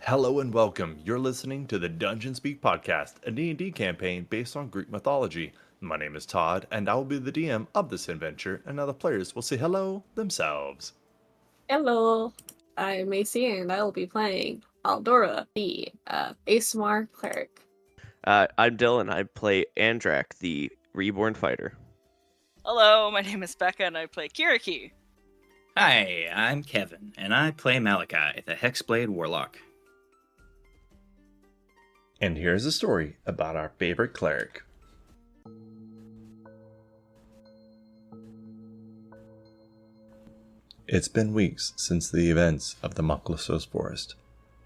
Hello and welcome. You're listening to the Dungeon Speak podcast, a D&D campaign based on Greek mythology. My name is Todd, and I will be the DM of this adventure, and now the players will say hello themselves. Hello, I'm Macy, and I will be playing Aldora, the ASMR cleric. I'm Dylan. I play Andrak, the reborn fighter. Hello, my name is Becca, and I play Kiriki. Hi, I'm Kevin, and I play Malachi, the Hexblade Warlock. And here's a story about our favorite cleric. It's been weeks since the events of the Moklosos forest.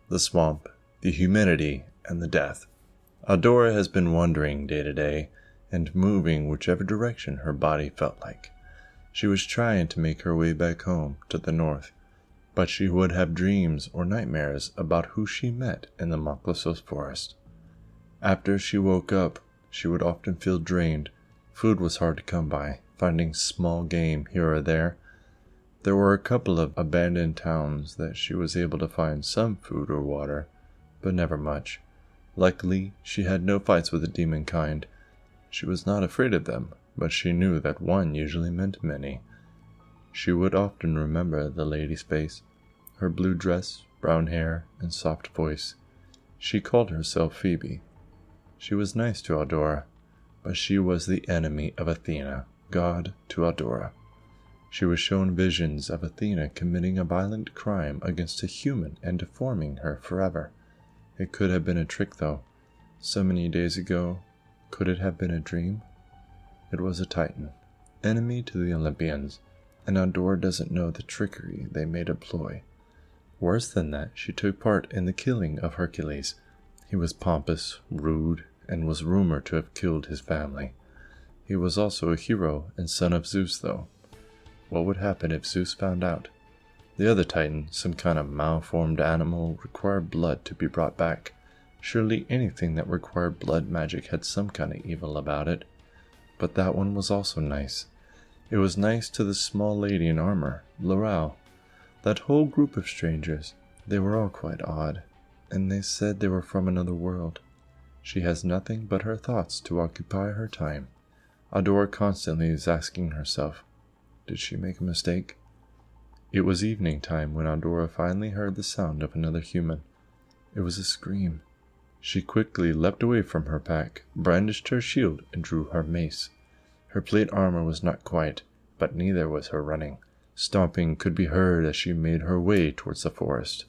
The swamp, the humidity, and the death. Aldora has been wandering day to day, and moving whichever direction her body felt like. She was trying to make her way back home to the north, but she would have dreams or nightmares about who she met in the Moklosos forest. After she woke up, she would often feel drained. Food was hard to come by, finding small game here or there. There were a couple of abandoned towns that she was able to find some food or water, but never much. Luckily, she had no fights with the demon kind. She was not afraid of them, but she knew that one usually meant many. She would often remember the lady's face, her blue dress, brown hair, and soft voice. She called herself Phoebe. She was nice to Aldora, but she was the enemy of Athena, god to Aldora. She was shown visions of Athena committing a violent crime against a human and deforming her forever. It could have been a trick, though. So many days ago, could it have been a dream? It was a Titan, enemy to the Olympians, and Aldora doesn't know the trickery they may deploy. Worse than that, she took part in the killing of Hercules. He was pompous, rude, and was rumored to have killed his family. He was also a hero and son of Zeus, though. What would happen if Zeus found out? The other Titan, some kind of malformed animal, required blood to be brought back. Surely anything that required blood magic had some kind of evil about it. But that one was also nice. It was nice to the small lady in armor, Laurel. That whole group of strangers, they were all quite odd, and they said they were from another world. She has nothing but her thoughts to occupy her time. Aldora constantly is asking herself, did she make a mistake? It was evening time when Aldora finally heard the sound of another human. It was a scream. She quickly leapt away from her pack, brandished her shield, and drew her mace. Her plate armor was not quite, but neither was her running. Stomping could be heard as she made her way towards the forest.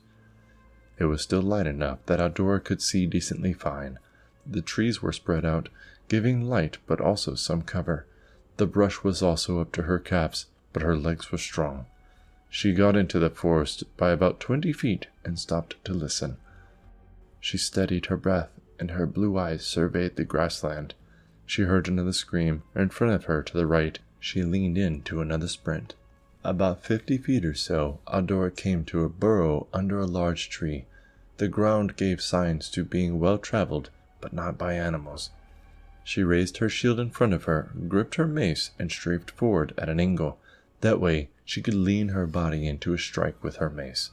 It was still light enough that Aldora could see decently fine. The trees were spread out, giving light but also some cover. The brush was also up to her calves, but her legs were strong. She got into the forest by about 20 feet and stopped to listen. She steadied her breath, and her blue eyes surveyed the grassland. She heard another scream, and in front of her to the right, she leaned in to another sprint. About 50 feet or so, Aldora came to a burrow under a large tree. The ground gave signs to being well traveled, but not by animals. She raised her shield in front of her, gripped her mace, and strafed forward at an angle. That way, she could lean her body into a strike with her mace.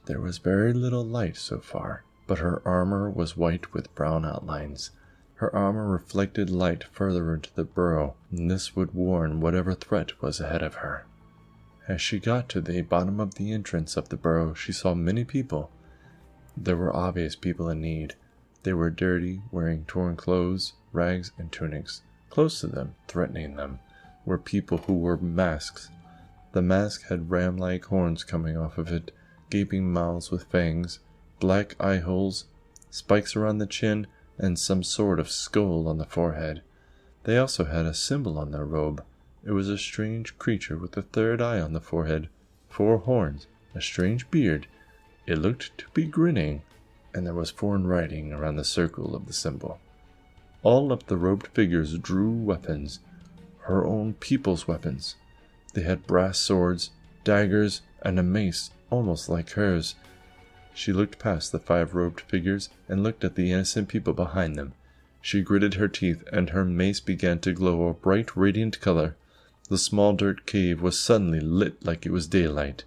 There was very little light so far, but her armor was white with brown outlines. Her armor reflected light further into the burrow, and this would warn whatever threat was ahead of her. As she got to the bottom of the entrance of the burrow, she saw many people. There were obvious people in need. They were dirty, wearing torn clothes, rags, and tunics. Close to them, threatening them, were people who wore masks. The mask had ram-like horns coming off of it, gaping mouths with fangs, black eye holes, spikes around the chin, and some sort of skull on the forehead. They also had a symbol on their robe. It was a strange creature with a third eye on the forehead, 4 horns, a strange beard. It looked to be grinning, and there was foreign writing around the circle of the symbol. All of the robed figures drew weapons, her own people's weapons. They had brass swords, daggers, and a mace almost like hers. She looked past the 5 robed figures and looked at the innocent people behind them. She gritted her teeth, and her mace began to glow a bright, radiant color. The small dirt cave was suddenly lit like it was daylight.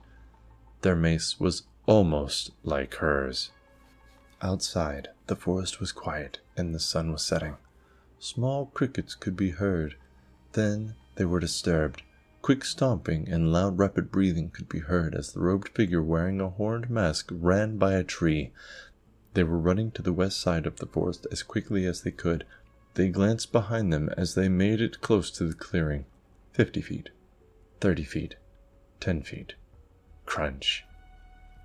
Their mace was almost like hers. Outside, the forest was quiet and the sun was setting. Small crickets could be heard. Then they were disturbed. Quick stomping and loud rapid breathing could be heard as the robed figure wearing a horned mask ran by a tree. They were running to the west side of the forest as quickly as they could. They glanced behind them as they made it close to the clearing. 50 feet. 30 feet. 10 feet. Crunch.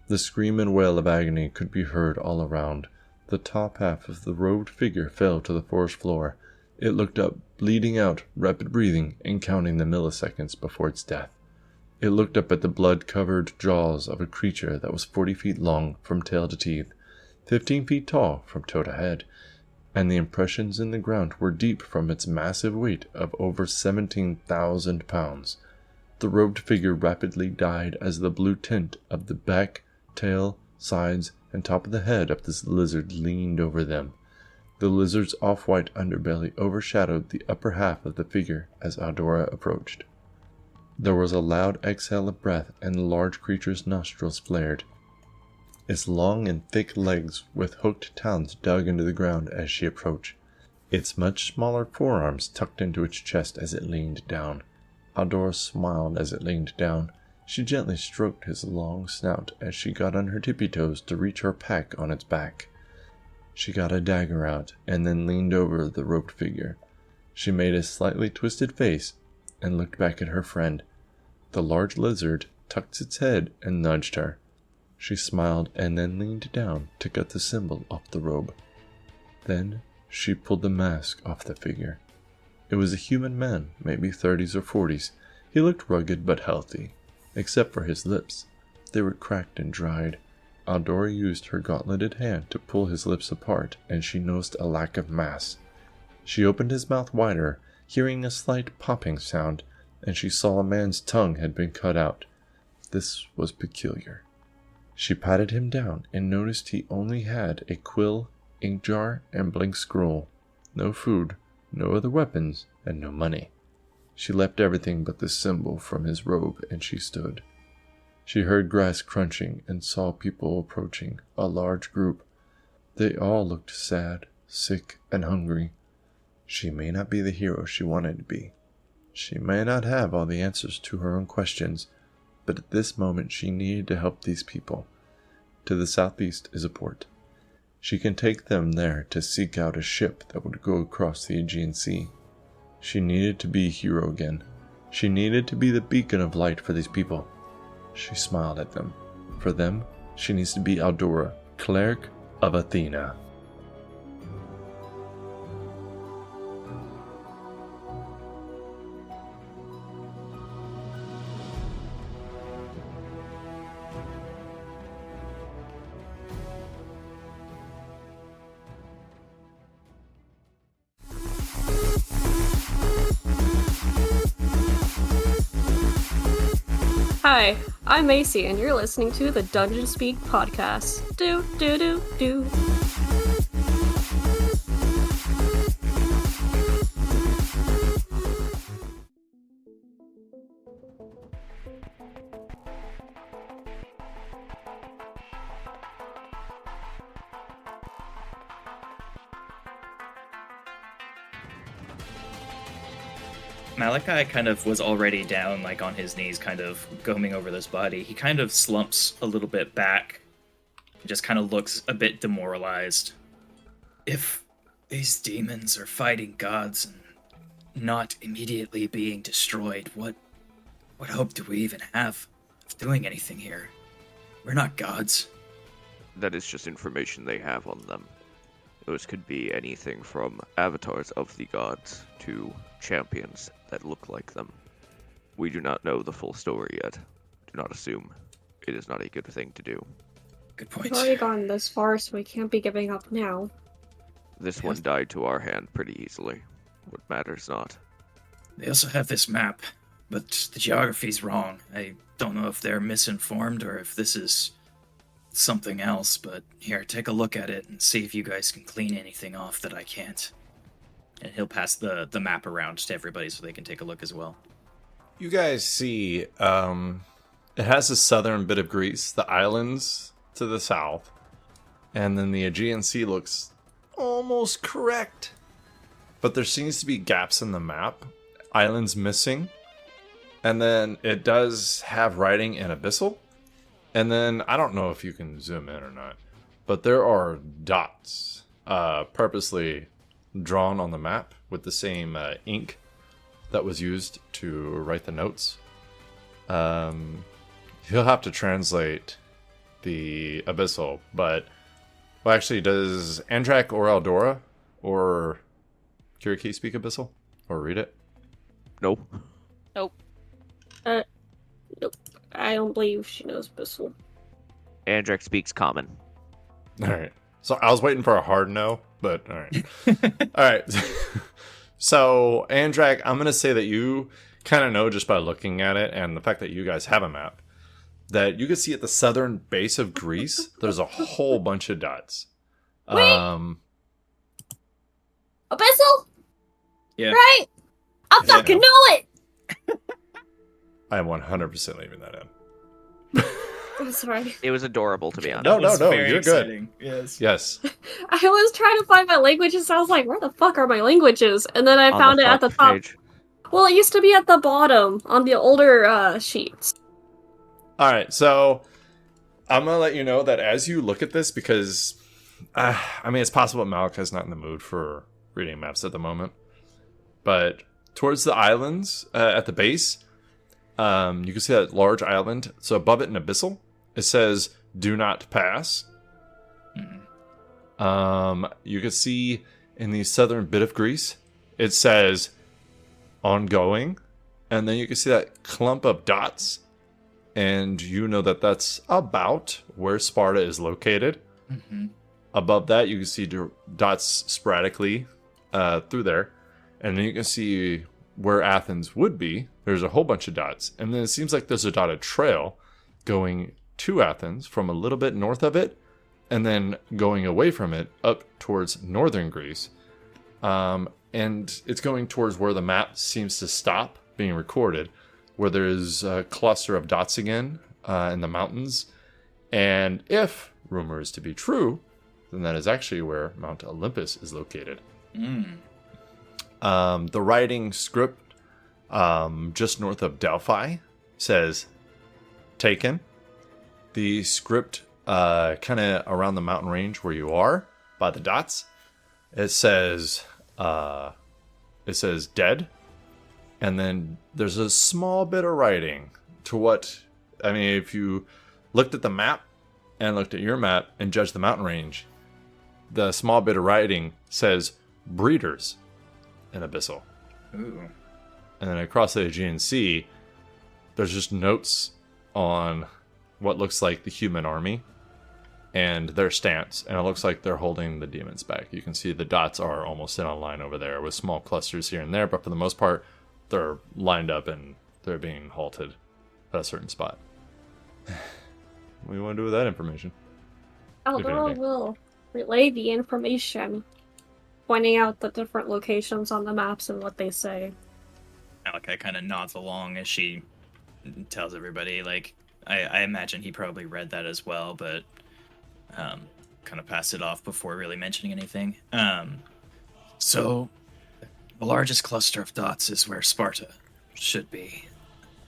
The scream and wail of agony could be heard all around. The top half of the robed figure fell to the forest floor. It looked up, bleeding out, rapid breathing, and counting the milliseconds before its death. It looked up at the blood-covered jaws of a creature that was 40 feet long from tail to teeth, 15 feet tall from toe to head, and the impressions in the ground were deep from its massive weight of over 17,000 pounds. The robed figure rapidly died as the blue tint of the back, tail, sides, and top of the head of this lizard leaned over them. The lizard's off-white underbelly overshadowed the upper half of the figure as Aldora approached. There was a loud exhale of breath and the large creature's nostrils flared. Its long and thick legs with hooked talons dug into the ground as she approached. Its much smaller forearms tucked into its chest as it leaned down. Aldora smiled as it leaned down. She gently stroked his long snout as she got on her tippy toes to reach her pack on its back. She got a dagger out and then leaned over the robed figure. She made a slightly twisted face and looked back at her friend. The large lizard tucked its head and nudged her. She smiled and then leaned down to cut the symbol off the robe. Then she pulled the mask off the figure. It was a human man, maybe 30s or 40s. He looked rugged but healthy. Except for his lips. They were cracked and dried. Aldora used her gauntleted hand to pull his lips apart, and she noticed a lack of mass. She opened his mouth wider, hearing a slight popping sound, and she saw a man's tongue had been cut out. This was peculiar. She patted him down and noticed he only had a quill, ink jar, and blank scroll. No food, no other weapons, and no money. She left everything but the symbol from his robe, and she stood. She heard grass crunching and saw people approaching, a large group. They all looked sad, sick, and hungry. She may not be the hero she wanted to be. She may not have all the answers to her own questions, but at this moment she needed to help these people. To the southeast is a port. She can take them there to seek out a ship that would go across the Aegean Sea. She needed to be a hero again. She needed to be the beacon of light for these people. She smiled at them. For them, she needs to be Aldora, cleric of Athena. Hi, I'm Macy, and you're listening to the Dungeon Speak podcast. Do, do, do, do. Malachi kind of was already down, like on his knees, kind of combing over this body. He kind of slumps a little bit back, just kind of looks a bit demoralized. If these demons are fighting gods and not immediately being destroyed, what hope do we even have of doing anything here? We're not gods. That is just information they have on them. Those could be anything from avatars of the gods to champions that look like them. We do not know the full story yet. Do not assume. It is not a good thing to do. Good point. We've already gone this far, so we can't be giving up now. This one died to our hand pretty easily. What matters not. They also have this map, but the geography's wrong. I don't know if they're misinformed or if this is something else, but here, take a look at it and see if you guys can clean anything off that I can't. And he'll pass the map around to everybody so they can take a look as well. You guys see, it has a southern bit of Greece, the islands to the south, And then the Aegean Sea looks almost correct. But there seems to be gaps in the map. Islands missing. And then it does have writing in Abyssal. And then, I don't know if you can zoom in or not, but there are dots purposely drawn on the map with the same ink that was used to write the notes. He'll have to translate the Abyssal, but... Well, actually, does Andrak or Eldora or Kiriki speak Abyssal? Or read it? Nope. Nope. I don't believe she knows Bissell. Andrak speaks common. Alright. So I was waiting for a hard no, but alright. Alright. So, Andrak, I'm going to say that you kind of know just by looking at it and the fact that you guys have a map that you can see at the southern base of Greece, there's a whole bunch of dots. Wait. Abyssal? Yeah. Right? I Yeah. fucking know it! I am 100% leaving that in. I'm sorry. It was adorable, to be honest. No, That was very you're good. exciting. Yes. Yes. I was trying to find my languages, I was like, where the fuck are my languages? And then I On found it at the top top. page. Well, it used to be at the bottom on the older sheets. Alright, so I'm going to let you know that as you look at this, because, it's possible that Malika's not in the mood for reading maps at the moment, but towards the islands at the base, you can see that large island. So above it in Abyssal, it says, do not pass. You can see in the southern bit of Greece, it says, ongoing. And then you can see that clump of dots. And you know that that's about where Sparta is located. Mm-hmm. Above that, you can see dots sporadically through there. And then you can see where Athens would be. There's a whole bunch of dots. And then it seems like there's a dotted trail going to Athens from a little bit north of it. And then going away from it up towards northern Greece. And it's going towards where the map seems to stop being recorded. Where there's a cluster of dots again in the mountains. And if rumor is to be true, then that is actually where Mount Olympus is located. The writing script just north of Delphi says taken. The script kind of around the mountain range where you are by the dots, it says dead. And then there's a small bit of writing to what, if you looked at the map and looked at your map and judged the mountain range, the small bit of writing says breeders in Abyssal. Ooh. And then across the Aegean Sea, there's just notes on what looks like the human army and their stance. And it looks like they're holding the demons back. You can see the dots are almost in a line over there with small clusters here and there, but for the most part, they're lined up and they're being halted at a certain spot. What do you want to do with that information? Eldora will relay the information, pointing out the different locations on the maps and what they say. Malika kind of nods along as she tells everybody, like, I imagine he probably read that as well, but kind of passed it off before really mentioning anything. So, the largest cluster of dots is where Sparta should be.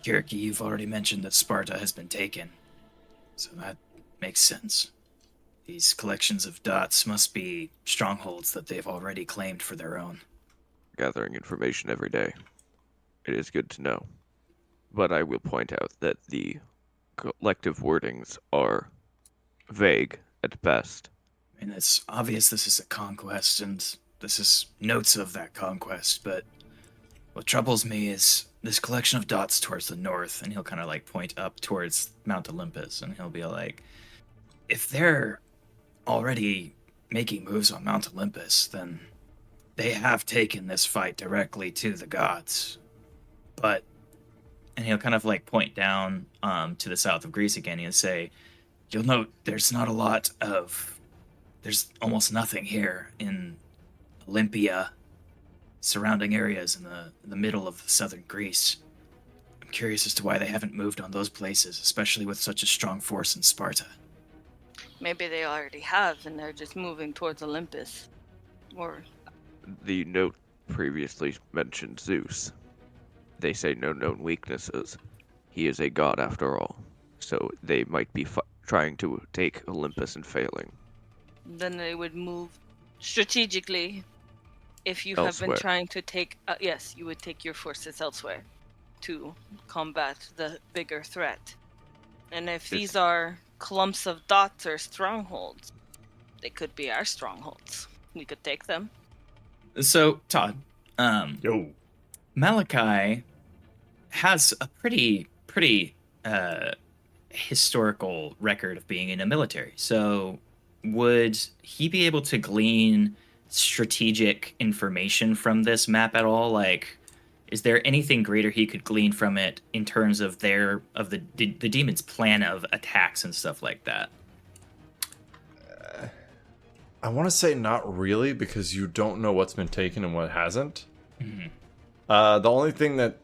Kiriki, you've already mentioned that Sparta has been taken, so that makes sense. These collections of dots must be strongholds that they've already claimed for their own. Gathering information every day. It is good to know. But I will point out that the collective wordings are vague at best. I mean, it's obvious this is a conquest, and this is notes of that conquest, but what troubles me is this collection of dots towards the north, and he'll kind of like point up towards Mount Olympus, and he'll be like, if they're already making moves on Mount Olympus, then they have taken this fight directly to the gods. But, and he'll kind of like point down to the south of Greece again, and say, you'll note there's almost nothing here in Olympia, surrounding areas in the middle of southern Greece. I'm curious as to why they haven't moved on those places, especially with such a strong force in Sparta. Maybe they already have, and they're just moving towards Olympus. Or The note previously mentioned Zeus. They say no known weaknesses. He is a god after all. So they might be trying to take Olympus and failing. then they would move strategically. If you have Elsewhere. been trying to take... yes, you would take your forces elsewhere to combat the bigger threat. And if these are clumps of dots or strongholds, they could be our strongholds. We could take them. So, Todd, Yo. Malachi has a pretty historical record of being in the military. So, would he be able to glean strategic information from this map at all? Like, is there anything greater he could glean from it in terms of the demons' plan of attacks and stuff like that? I want to say not really, because you don't know what's been taken and what hasn't. Mm-hmm. The only thing that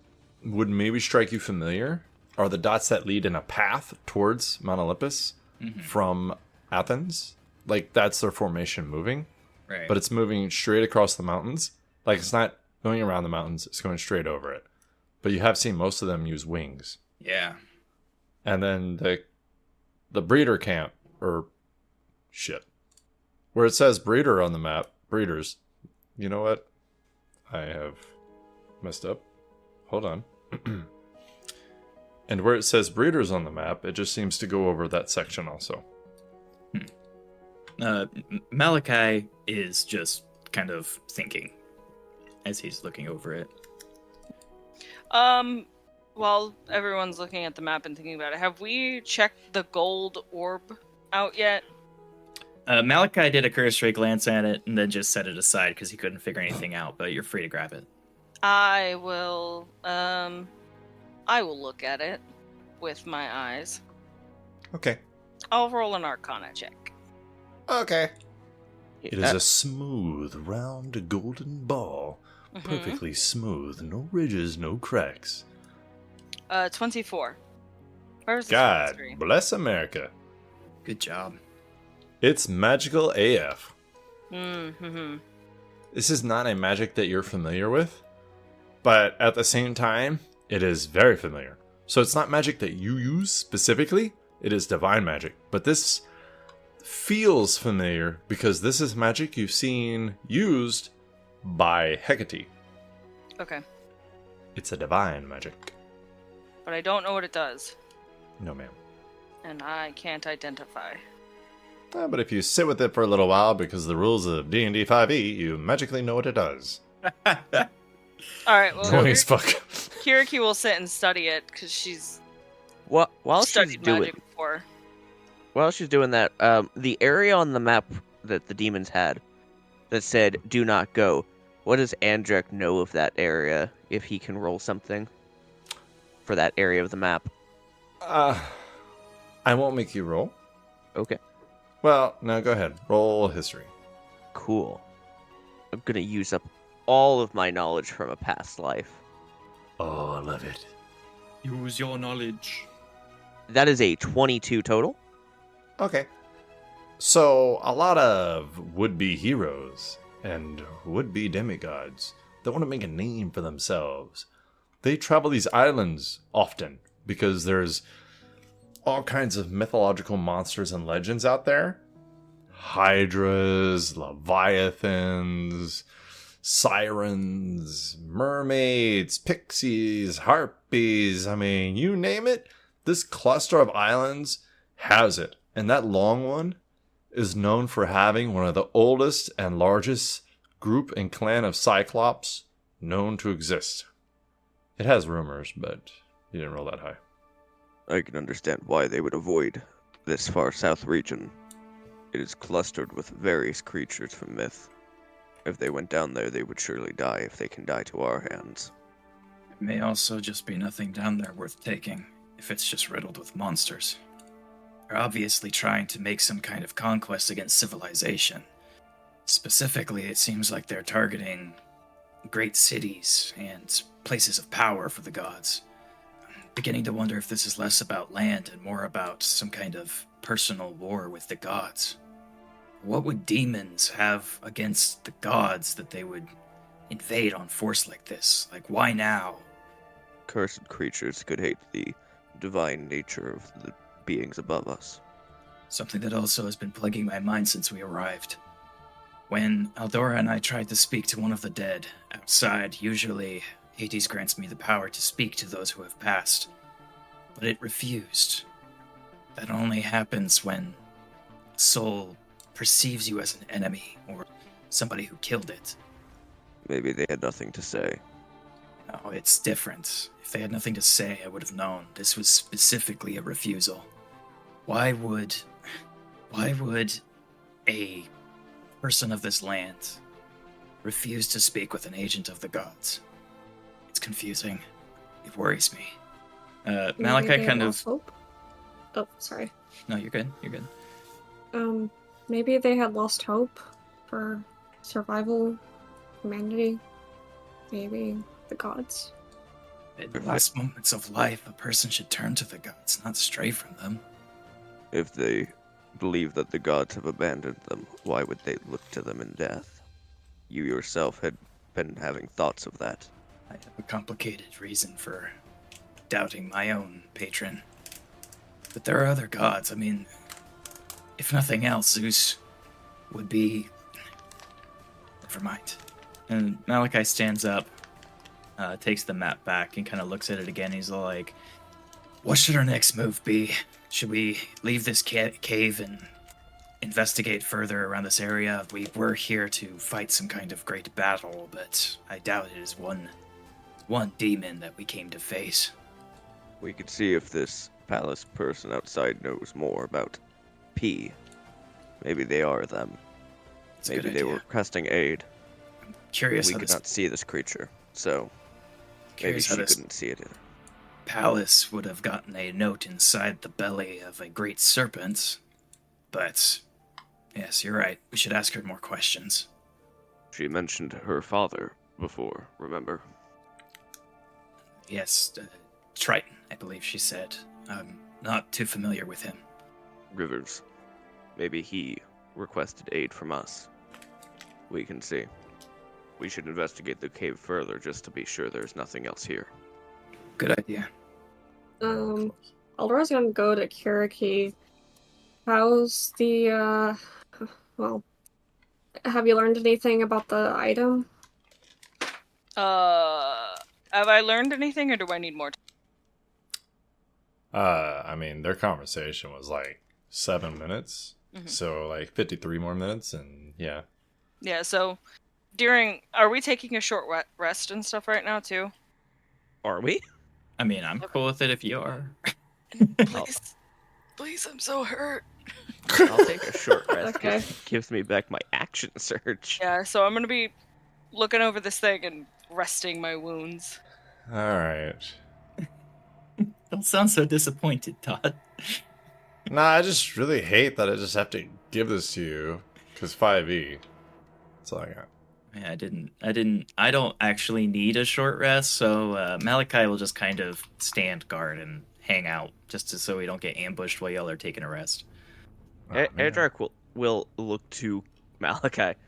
would maybe strike you familiar are the dots that lead in a path towards Mount Olympus from Athens. Like, that's their formation moving. Right. But it's moving straight across the mountains. Like, it's not going around the mountains, it's going straight over it. But you have seen most of them use wings. Yeah. And then the breeder camp, or shit, where it says breeder on the map, breeders. You know what? I have messed up. Hold on. And where it says breeders on the map, it just seems to go over that section also. Malachi is just kind of thinking as he's looking over it. While everyone's looking at the map and thinking about it, have we checked the gold orb out yet? Malachi did a cursory glance at it and then just set it aside because he couldn't figure anything out, but you're free to grab it. I will look at it with my eyes. Okay. I'll roll an Arcana check. Okay. It is a smooth, round, golden ball. Mm-hmm. Perfectly smooth. No ridges, no cracks. 24. Where's the God history? bless America. Good job. It's magical AF. Mm-hmm. This is not a magic that you're familiar with, but at the same time, it is very familiar. So it's not magic that you use specifically, it is divine magic. But this feels familiar because this is magic you've seen used by Hecate. Okay. It's a divine magic. But I don't know what it does, No, ma'am. and I can't identify. But if you sit with it for a little while, because of the rules of D&D 5e, you magically know what it does. Alright, well, Annoying as fuck. Kiriki will sit and study it, because she's While she's studied doing magic before. while she's doing that, the area on the map that the demons had that said "Do not go." What does Andrek know of that area? If he can roll something for that area of the map. I won't make you roll. Okay, Well, no, go ahead. Roll history. cool. I'm gonna use up all of my knowledge from a past life. Oh, I love it. Use your knowledge. That is a 22 total. Okay. So, a lot of would-be heroes and would-be demigods that want to make a name for themselves. They travel these islands often because there's all kinds of mythological monsters and legends out there. Hydras, leviathans, sirens, mermaids, pixies, harpies. I mean, you name it, this cluster of islands has it. And that long one is known for having one of the oldest and largest group and clan of Cyclops known to exist. It has rumors, but you didn't roll that high. I can understand why they would avoid this far south region. It is clustered with various creatures from myth. If they went down there, they would surely die if they can die to our hands. It may also just be nothing down there worth taking, if it's just riddled with monsters. They're obviously trying to make some kind of conquest against civilization. Specifically, it seems like they're targeting great cities and places of power for the gods. I'm beginning to wonder if this is less about land and more about some kind of personal war with the gods. What would demons have against the gods that they would invade on force like this? Like, why now? Cursed creatures could hate the divine nature of the beings above us. Something that also has been plaguing my mind since we arrived. When Eldora and I tried to speak to one of the dead outside, usually Hades grants me the power to speak to those who have passed, but it refused. That only happens when a soul perceives you as an enemy or somebody who killed it. Maybe they had nothing to say. No, it's different. If they had nothing to say, I would have known. This was specifically a refusal. Why would a person of this land refuse to speak with an agent of the gods? It's confusing. It worries me. Maybe Malachi they kind of... lost hope? Oh, sorry. No, you're good. You're good. Maybe they had lost hope for survival, humanity, maybe the gods. In the last moments of life, a person should turn to the gods, not stray from them. If they believe that the gods have abandoned them, why would they look to them in death? You yourself had been having thoughts of that. I have a complicated reason for doubting my own patron. But there are other gods. I mean, if nothing else, Zeus would be... Never mind. And Malachi stands up, takes the map back, and kind of looks at it again. He's like, what should our next move be? Should we leave this cave and investigate further around this area? We were here to fight some kind of great battle, but I doubt it is one demon that we came to face. We could see if this palace person outside knows more about P. Maybe they are them. It's a Maybe good they idea. were requesting aid. Curious We how could this, not see this creature, so maybe curious how she this couldn't see it either. palace would have gotten a note inside the belly of a great serpent. But, yes, you're right. We should ask her more questions. She mentioned her father before, remember? Yes, Triton, I believe she said. I'm not too familiar with him. Rivers. Maybe he requested aid from us. We can see. We should investigate the cave further just to be sure there's nothing else here. Good idea. Eldora's gonna go to Kiriki. How's the, well, have you learned anything about the item? Have I learned anything, or do I need more time? I mean, their conversation was like 7 minutes, so like 53 more minutes, and yeah. Yeah, so are we taking a short rest and stuff right now, too? Are we? I mean, I'm cool with it if you are. Please, I'm so hurt. I'll take a short rest. Okay. It gives me back my action surge. Yeah, so I'm gonna be looking over this thing and resting my wounds. All right. Don't sound so disappointed, Todd. Nah, I just really hate that I just have to give this to you because 5e. That's all I got. Yeah, I don't actually need a short rest, so Malachi will just kind of stand guard and hang out, just so we don't get ambushed while y'all are taking a rest. Oh, man. Edric will look to Malachi.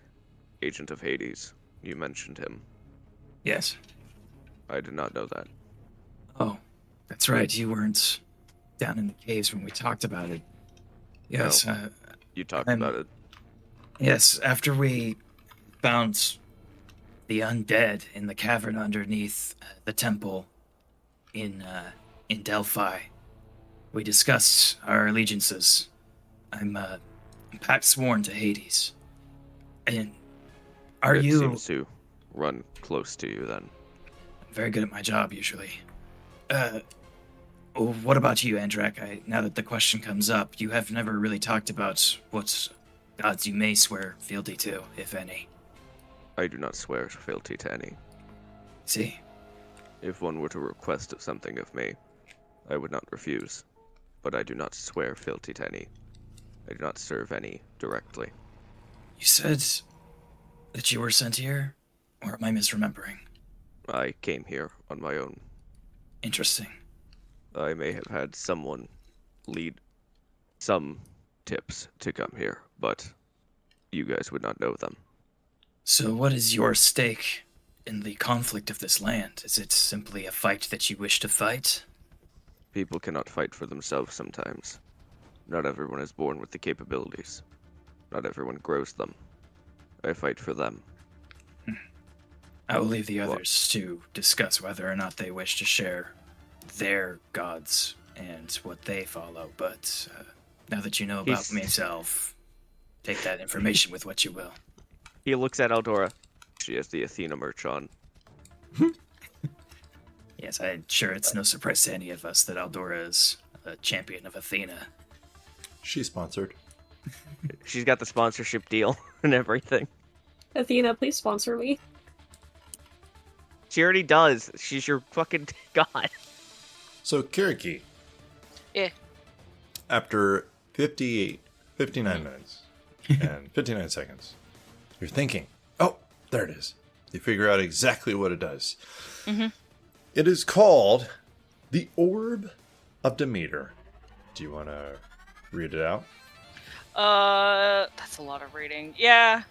Agent of Hades. You mentioned him. Yes. I did not know that. Oh, that's right, you weren't down in the caves when we talked about it. Yes, You talked I'm- about it. yes, after we found the undead in the cavern underneath the temple in Delphi, we discussed our allegiances. I'm pact sworn to Hades. And are It you... seems to run close to you then. I'm very good at my job, usually. What about you, Andrak? Now that the question comes up, you have never really talked about what gods you may swear fealty to, if any. I do not swear fealty to any. See? If one were to request something of me, I would not refuse. But I do not swear fealty to any. I do not serve any directly. You said that you were sent here? Or am I misremembering? I came here on my own. Interesting. I may have had someone lead some tips to come here, but you guys would not know them. So what is your stake in the conflict of this land? Is it simply a fight that you wish to fight? People cannot fight for themselves sometimes. Not everyone is born with the capabilities. Not everyone grows them. I fight for them. I will leave the others to discuss whether or not they wish to share their gods and what they follow, but now that you know about myself, take that information with what you will. He looks at Eldora. She has the Athena merch on. Yes, I'm sure it's no surprise to any of us that Aldora is a champion of Athena. She's sponsored. She's got the sponsorship deal and everything. Athena, please sponsor me. She already does. She's your fucking god. So, Kiriki, Yeah. after 59 minutes and 59 seconds, you're thinking, oh, there it is. You figure out exactly what it does. Mm-hmm. It is called the Orb of Demeter. Do you want to read it out? That's a lot of reading. Yeah,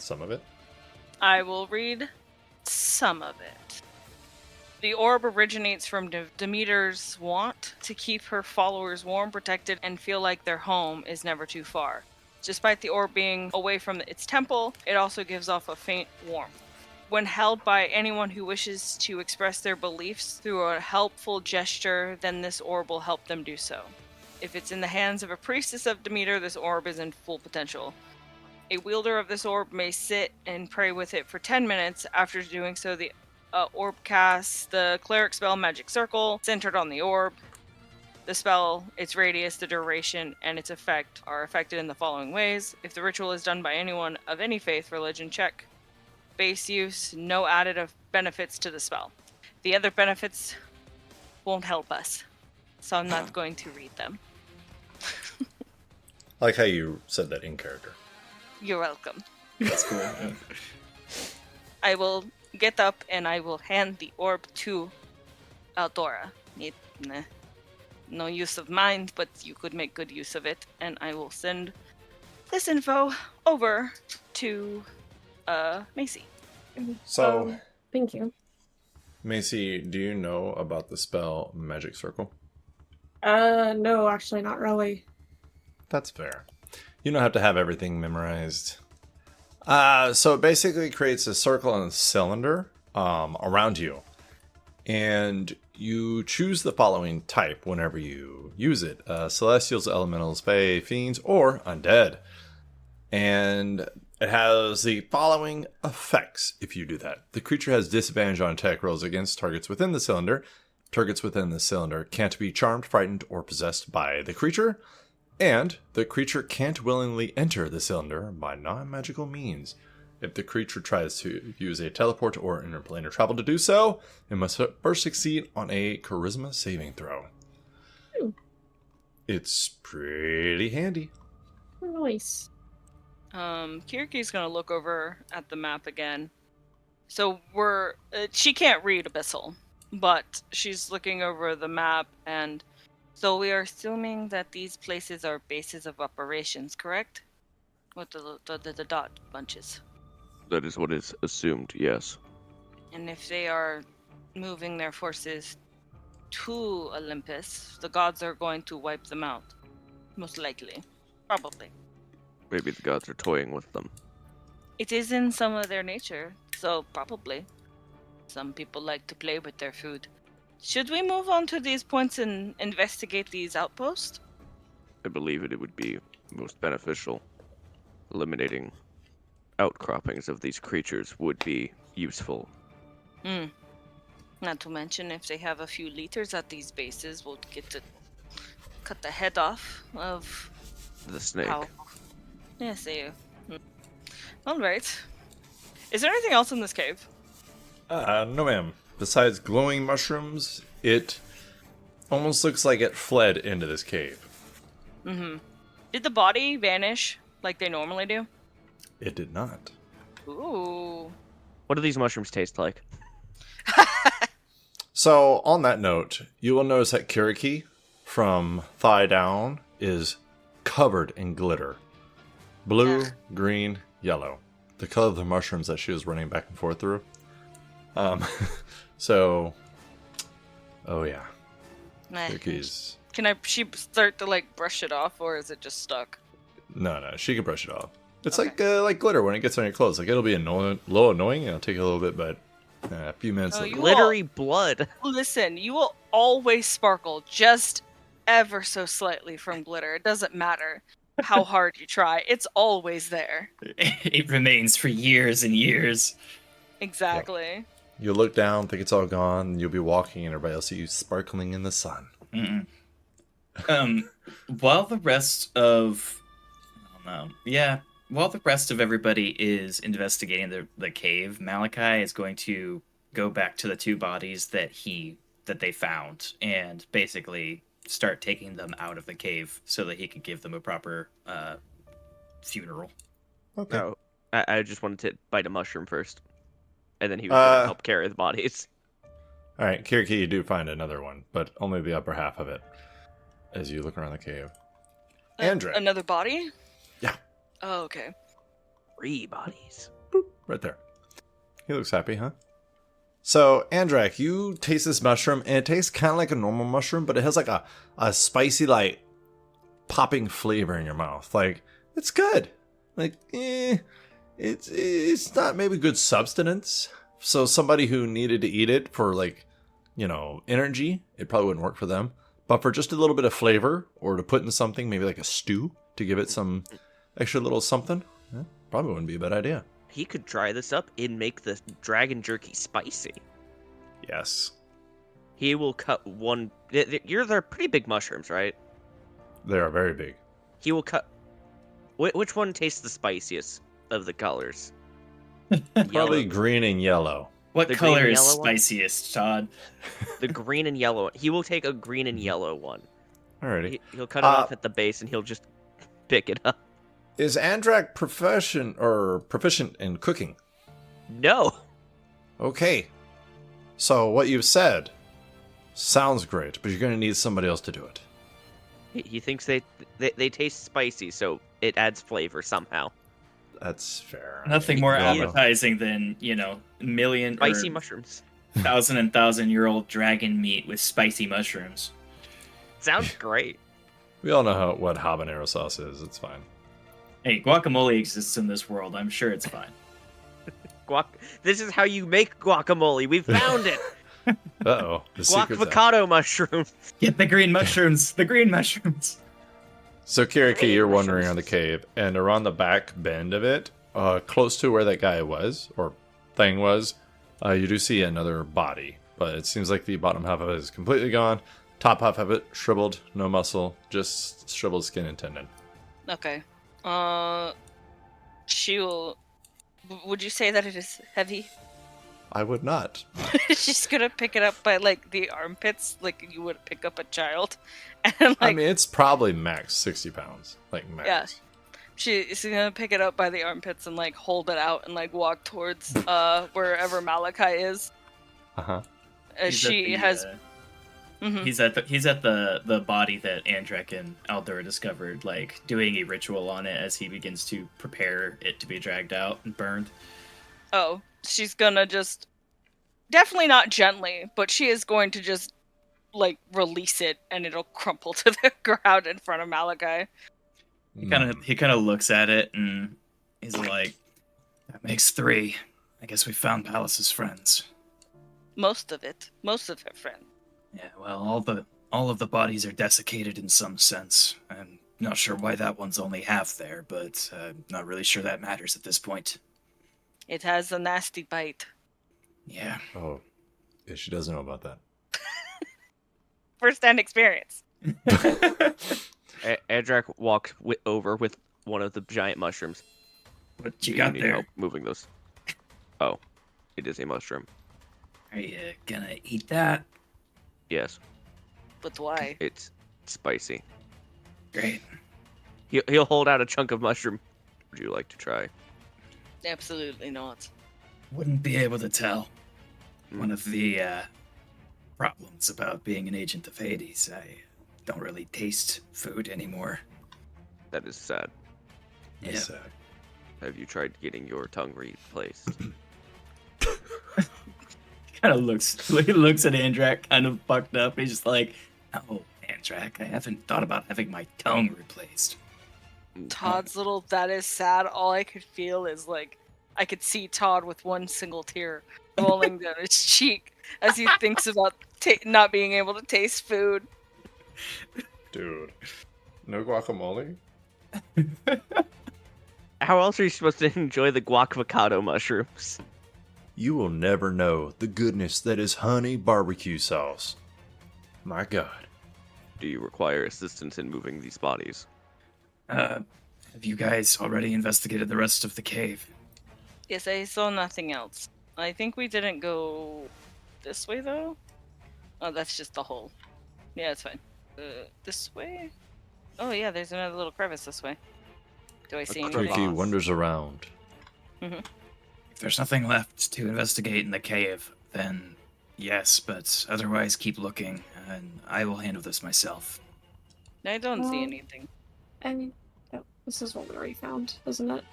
Some of it? I will read some of it. The orb originates from Demeter's want to keep her followers warm, protected, and feel like their home is never too far. Despite the orb being away from its temple, it also gives off a faint warmth. When held by anyone who wishes to express their beliefs through a helpful gesture, then this orb will help them do so. If it's in the hands of a priestess of Demeter, this orb is in full potential. A wielder of this orb may sit and pray with it for 10 minutes. After doing so, the orb casts the cleric spell Magic Circle, centered on the orb. The spell, its radius, the duration, and its effect are affected in the following ways. If the ritual is done by anyone of any faith, religion, check. Base use, no additive benefits to the spell. The other benefits won't help us, so I'm not going to read them. I like how you said that in character. You're welcome. That's cool. Yeah. I will get up and I will hand the orb to Eldora. No use of mine, but you could make good use of it, and I will send this info over to Macy. So, Thank you. Macy, do you know about the spell Magic Circle? No, actually, not really. That's fair. You don't have to have everything memorized. So it basically creates a circle and a cylinder around you. And you choose the following type whenever you use it. Celestials, Elementals, Fae, Fiends, or Undead. And it has the following effects if you do that. The creature has disadvantage on attack rolls against targets within the cylinder. Targets within the cylinder can't be charmed, frightened, or possessed by the creature. And the creature can't willingly enter the cylinder by non-magical means. If the creature tries to use a teleport or interplanar travel to do so, it must first succeed on a charisma saving throw. It's pretty handy. Nice. Kiriki's gonna look over at the map again. So she can't read Abyssal, but she's looking over the map, and so we are assuming that these places are bases of operations, correct? With the dot bunches. That is what is assumed, yes. And if they are moving their forces to Olympus, the gods are going to wipe them out. Most likely. Probably. Maybe the gods are toying with them. It is in some of their nature, so probably. Some people like to play with their food. Should we move on to these points and investigate these outposts? I believe it would be most beneficial. Eliminating outcroppings of these creatures would be useful. Not to mention, if they have a few liters at these bases, we'll get to cut the head off of The snake. Yes, they. Alright. Is there anything else in this cave? No ma'am. Besides glowing mushrooms, it almost looks like it fled into this cave. Did the body vanish like they normally do? It did not. Ooh. What do these mushrooms taste like? So, on that note, you will notice that Kiriki, from thigh down, is covered in glitter. Blue, green, yellow. The color of the mushrooms that she was running back and forth through. So, oh yeah. Cookies. Can she start to like brush it off, or is it just stuck? No, she can brush it off. It's Okay. like glitter when it gets on your clothes. Like it'll be little annoying. It'll take a little bit, but a few minutes. Oh, later. you Glittery blood. Listen, you will always sparkle just ever so slightly from glitter. It doesn't matter how hard you try. It's always there. It remains for years and years. Exactly. You'll look down, think it's all gone, and you'll be walking, and everybody will see you sparkling in the sun. Mm-mm. While the rest of, I don't know, yeah, while the rest of everybody is investigating the cave, Malachi is going to go back to the two bodies that they found and basically start taking them out of the cave so that he could give them a proper funeral. Okay. No, I just wanted to bite a mushroom first, and then he was going to help carry the bodies. All right, Kiriki, you do find another one, but only the upper half of it as you look around the cave. Andrei. Another body? Yeah. Oh, okay. 3 bodies. Boop, right there. He looks happy, huh? So, Andrak, you taste this mushroom, and it tastes kind of like a normal mushroom, but it has like a spicy, like, popping flavor in your mouth. Like, it's good. Like, it's not maybe good substance. So somebody who needed to eat it for, like, you know, energy, it probably wouldn't work for them. But for just a little bit of flavor, or to put in something, maybe like a stew, to give it some extra little something, probably wouldn't be a bad idea. He could dry this up and make the dragon jerky spicy. Yes. He will cut one. They're pretty big mushrooms, right? They are very big. He will cut. Which one tastes the spiciest of the colors? Probably Yellow. green and yellow. What The green color and is yellow one? spiciest, Todd? The green and yellow one. He will take a green and yellow one. Alrighty. He'll cut it off at the base and he'll just pick it up. Is Andrak proficient in cooking? No. Okay. So what you've said sounds great, but you're going to need somebody else to do it. He thinks they taste spicy, so it adds flavor somehow. That's fair. Nothing more We all know. appetizing than, million Spicy or mushrooms. 1,000-year-old dragon meat with spicy mushrooms. Sounds great. We all know what habanero sauce is. It's fine. Hey, guacamole exists in this world. I'm sure it's fine. This is how you make guacamole. We found it. Uh-oh. The secret's out. Guacavocado mushrooms. Get the green mushrooms. The green mushrooms. So, Kiriki, you're wandering mushrooms. around the cave, and around the back bend of it, close to where that guy was, or thing was, you do see another body. But it seems like the bottom half of it is completely gone. Top half of it, shriveled, no muscle, just shriveled skin and tendon. Okay. She'll. Would you say that it is heavy? I would not. She's gonna pick it up by like the armpits, like you would pick up a child, and like I mean, it's probably max 60 pounds. Like, max. yeah, she's gonna pick it up by the armpits and like hold it out and like walk towards wherever Malachi is. Uh-huh. She has. Mhm. He's at the body that Andrek and Aldor discovered, like doing a ritual on it as he begins to prepare it to be dragged out and burned. Oh, she's gonna just definitely not gently, but she is going to just like release it and it'll crumple to the ground in front of Malachi. He kind of looks at it and he's like, "That makes 3. I guess we found Palace's friends." Most of her friends. Yeah, well, all of the bodies are desiccated in some sense. I'm not sure why that one's only half there, but I'm not really sure that matters at this point. It has a nasty bite. Yeah. Oh, yeah, she doesn't know about that. First-hand experience. Adrak walks over with one of the giant mushrooms. What you Do got need there? help moving those? Oh, it is a mushroom. Are you gonna eat that? Yes, But why? it's spicy. Great. He'll hold out a chunk of mushroom. Would you like to try? Absolutely not. Wouldn't be able to tell. One of the problems about being an agent of Hades, I don't really taste food anymore. That is sad. Yeah. It's, Have you tried getting your tongue replaced? Kind of looks at Andrak kind of fucked up. He's just like, no, Andrak, I haven't thought about having my tongue replaced. Todd's little that is sad. All I could feel is like I could see Todd with one single tear rolling down his cheek as he thinks about not being able to taste food. dude, no guacamole? How else are you supposed to enjoy the guacavocado mushrooms? You will never know the goodness that is honey barbecue sauce. My God. Do you require assistance in moving these bodies? Have you guys already investigated the rest of the cave? Yes, I saw nothing else. I think we didn't go this way though. Oh, that's just the hole. Yeah, it's fine. This way? Oh yeah, there's another little crevice this way. Do I see any Creaky boss. wanders around. If there's nothing left to investigate in the cave, then yes, but otherwise keep looking, and I will handle this myself. I don't see Well- anything. I mean, oh, this is what we already found, isn't it?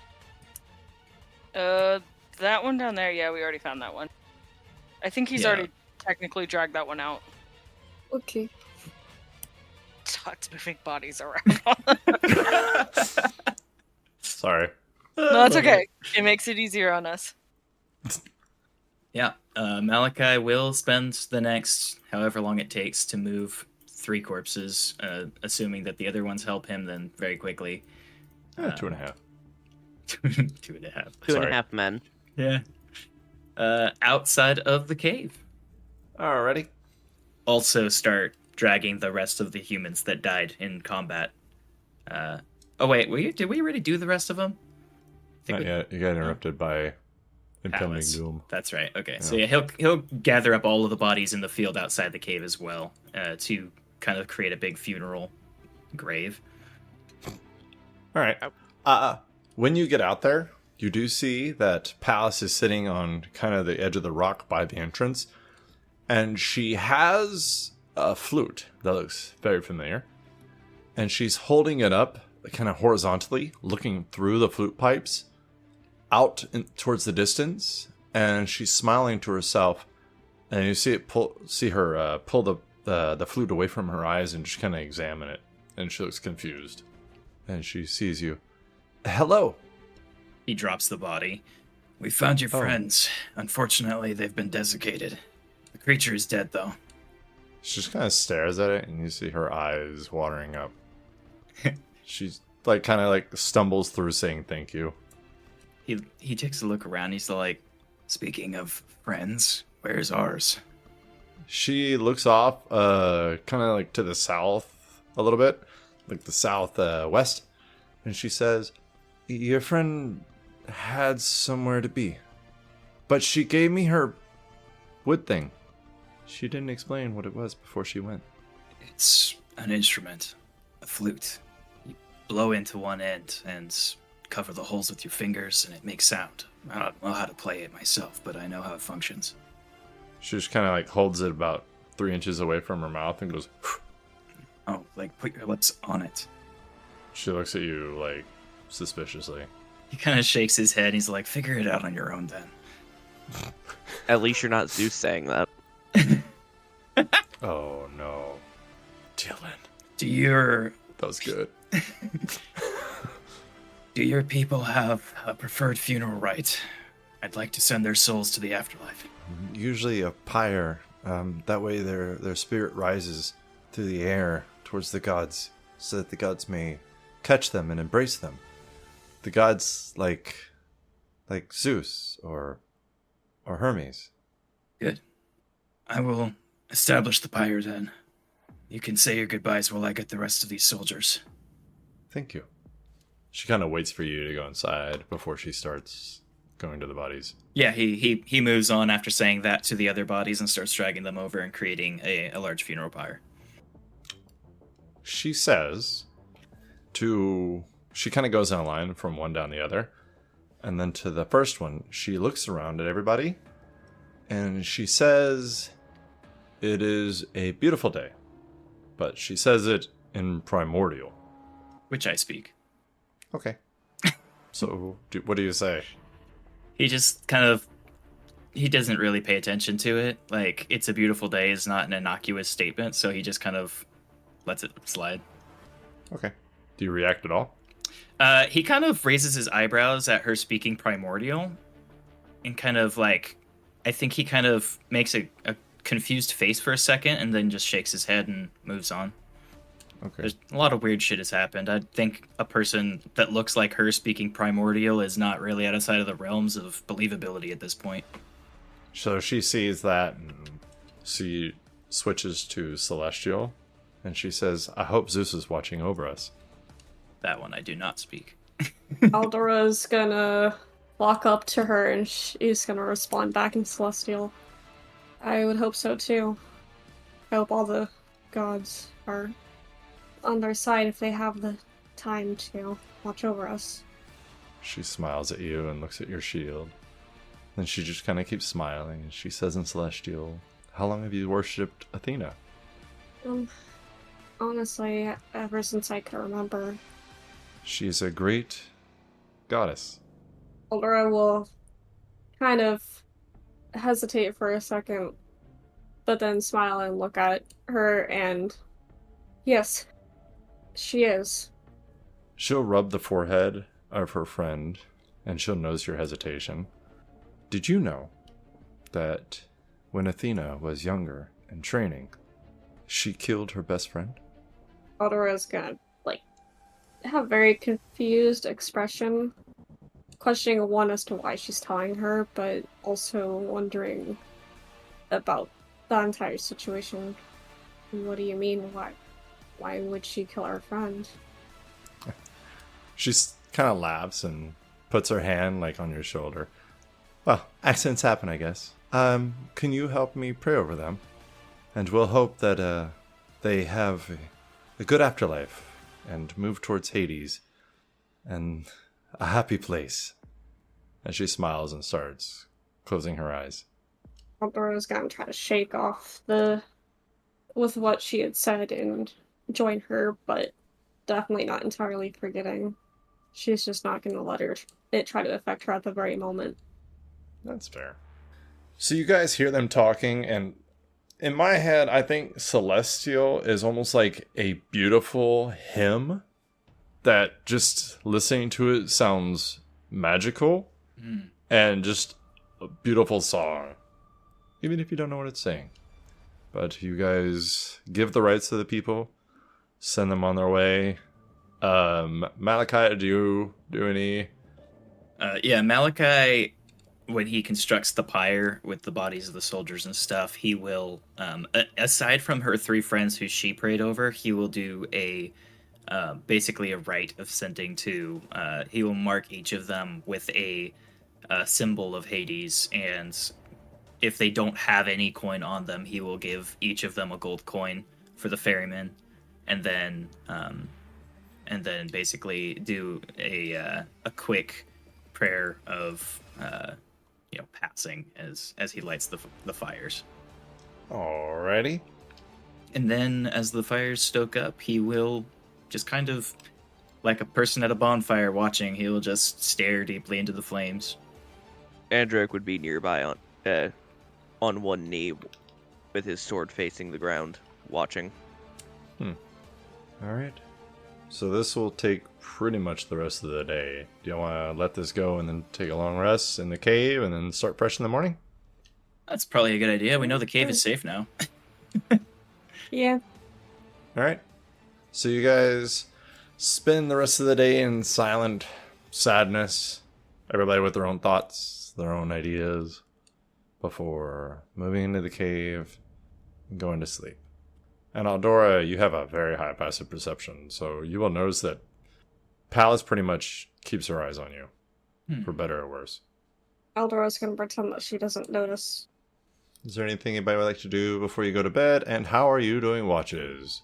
That one down there, yeah, we already found that one. I think he's Yeah. already technically dragged that one out. Okay. Todd's moving bodies around. Sorry. No, it's okay. It makes it easier on us. Yeah, Malachi will spend the next however long it takes to move 3 corpses, assuming that the other ones help him, then very quickly. 2.5. 2.5. Two and Sorry. a half men. Yeah. Outside of the cave. Alrighty. Also start dragging the rest of the humans that died in combat. Oh wait, did we already do the rest of them? Not yet. You got interrupted by impending Palace. doom. That's right. Okay, so yeah, he'll gather up all of the bodies in the field outside the cave as well, to kind of create a big funeral grave. Alright. When you get out there, you do see that Palace is sitting on kind of the edge of the rock by the entrance, and she has a flute that looks very familiar, and she's holding it up kind of horizontally, looking through the flute pipes out towards the distance, and she's smiling to herself, and you see her pull the flute away from her eyes and just kind of examine it, and she looks confused, and she sees you. Hello. He drops the body. We found your Oh. friends. Unfortunately, they've been desiccated. The creature is dead, though. She just kind of stares at it, and you see her eyes watering up. She's like kind of like stumbles through saying thank you. He takes a look around. He's like, speaking of friends, where's ours? She looks off, kind of like to the south a little bit, like the southwest, and she says, "Your friend had somewhere to be, but she gave me her wood thing. She didn't explain what it was before she went." It's an instrument, a flute. You blow into one end and cover the holes with your fingers, and it makes sound. I don't know how to play it myself, but I know how it functions. She just kind of like holds it about 3 inches away from her mouth and goes. Oh, like put your lips on it. She looks at you like suspiciously. He kind of shakes his head. He's like, figure it out on your own then. At least you're not Zeus saying that. Oh no, Dylan, that was good. Do your people have a preferred funeral rite? I'd like to send their souls to the afterlife. Usually a pyre. That way their spirit rises through the air towards the gods, so that the gods may catch them and embrace them. The gods like Zeus or Hermes. Good. I will establish the pyre then. You can say your goodbyes while I get the rest of these soldiers. Thank you. She kind of waits for you to go inside before she starts going to the bodies. Yeah, he moves on after saying that to the other bodies and starts dragging them over and creating a large funeral pyre. She says she kind of goes in a line from one down the other, and then to the first one, she looks around at everybody, and she says, "It is a beautiful day. but she says it in primordial. Which I speak. Okay. So, what do you say? He just kind of, he doesn't really pay attention to it. Like, it's a beautiful day is not an innocuous statement, so he just kind of lets it slide. Okay. Do you react at all? He kind of raises his eyebrows at her speaking primordial, and kind of like, I think he kind of makes a confused face for a second, and then just shakes his head and moves on. Okay. There's a lot of weird shit has happened. I think a person that looks like her speaking primordial is not really outside of the realms of believability at this point. So she sees that, and she switches to Celestial, and she says, I hope Zeus is watching over us. That one I do not speak. Aldora's gonna walk up to her and she's gonna respond back in Celestial. I would hope so too. I hope all the gods are on their side if they have the time to watch over us. She smiles at you and looks at your shield. Then she just kind of keeps smiling, and she says in Celestial, how long have you worshipped Athena? Honestly, ever since I can remember. She's a great goddess. Aldora will kind of hesitate for a second, but then smile and look at her, and yes, she is. She'll rub the forehead of her friend, and she'll notice your hesitation. Did you know that when Athena was younger and training, she killed her best friend? Aldora's gonna, have a very confused expression, questioning one as to why she's telling her, but also wondering about the entire situation. What do you mean? Why would she kill our friend? She kind of laughs and puts her hand on your shoulder. Well, accidents happen, I guess. Can you help me pray over them? And we'll hope that they have a good afterlife and move towards Hades and a happy place. And she smiles and starts closing her eyes. Aldora's gonna try to shake off with what she had said and join her, but definitely not entirely forgetting. She's just not gonna let it try to affect her at the very moment. That's fair. So you guys hear them talking, and in my head, I think Celestial is almost like a beautiful hymn that just listening to it sounds magical and just a beautiful song, even if you don't know what it's saying. But you guys give the rights to the people, send them on their way. Malachi, do you do any? Yeah, Malachi, when he constructs the pyre with the bodies of the soldiers and stuff, he will, aside from her three friends who she prayed over, he will do basically a rite of sending to, he will mark each of them with a symbol of Hades, and if they don't have any coin on them, he will give each of them a gold coin for the ferryman, and then basically do a quick prayer of passing as he lights the fires. Alrighty. And then as the fires stoke up, he will just kind of, like a person at a bonfire watching, he will just stare deeply into the flames. Andrek would be nearby on one knee with his sword facing the ground, watching. Alright. So this will take pretty much the rest of the day. Do you want to let this go and then take a long rest in the cave and then start fresh in the morning? That's probably a good idea. We know the cave is safe now. Yeah. Alright. So you guys spend the rest of the day in silent sadness. Everybody with their own thoughts, their own ideas, before moving into the cave and going to sleep. And Aldora, you have a very high passive perception, so you will notice that Palace pretty much keeps her eyes on you, for better or worse. Aldora's gonna pretend that she doesn't notice. Is there anything anybody would like to do before you go to bed? And how are you doing watches?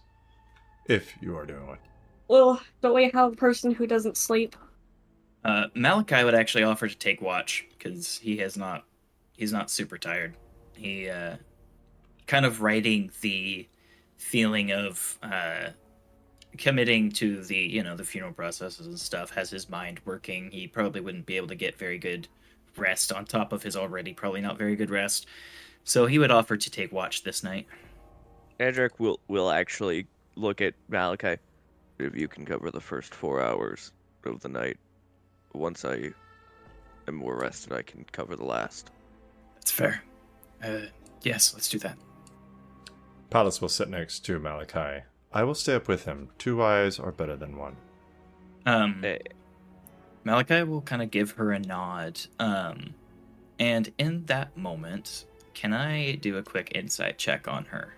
If you are doing one. Well, don't we have a person who doesn't sleep? Malachi would actually offer to take watch, because he's not super tired. He kind of writing the feeling of committing to the the funeral processes and stuff has his mind working. He probably wouldn't be able to get very good rest on top of his already probably not very good rest. So he would offer to take watch this night. Edric will actually look at Malachi. If you can cover the first 4 hours of the night, once I am more rested, I can cover the last. That's fair. Yes, let's do that. Pallas will sit next to Malachi. I will stay up with him. 2 eyes are better than one. Malachi will kind of give her a nod. And in that moment, can I do a quick insight check on her?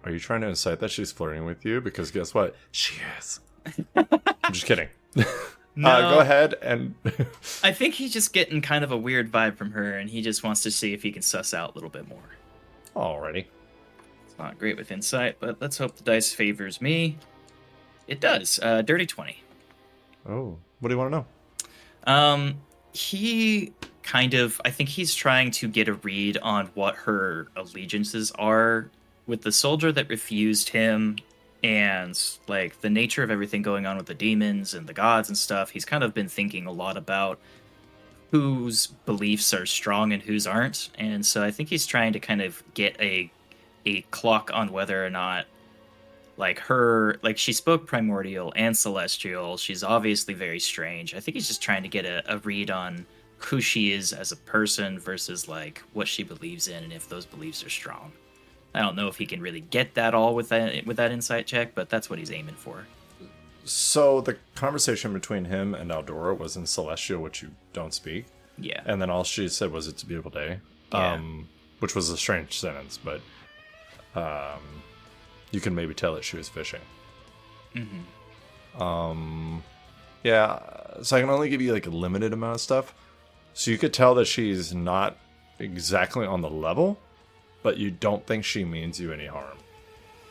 Are you trying to incite that she's flirting with you? Because guess what? She is. I'm just kidding. No. Go ahead and... I think he's just getting kind of a weird vibe from her, and he just wants to see if he can suss out a little bit more. Alrighty. It's not great with insight, but let's hope the dice favors me. It does. Dirty 20. Oh, what do you want to know? He kind of... I think he's trying to get a read on what her allegiances are with the soldier that refused him, and like the nature of everything going on with the demons and the gods and stuff. He's kind of been thinking a lot about whose beliefs are strong and whose aren't, and so I think he's trying to kind of get a clock on whether or not she spoke primordial and celestial. She's obviously very strange. I think he's just trying to get a read on who she is as a person versus like what she believes in and if those beliefs are strong. I don't know if he can really get that all with that insight check, but that's what he's aiming for. So the conversation between him and Aldora was in Celestial, which you don't speak. Yeah. And then all she said was, "It's a beautiful day," Yeah. Which was a strange sentence, but you can maybe tell that she was fishing. Mm-hmm. Yeah. So I can only give you like a limited amount of stuff. So you could tell that she's not exactly on the level, but you don't think she means you any harm.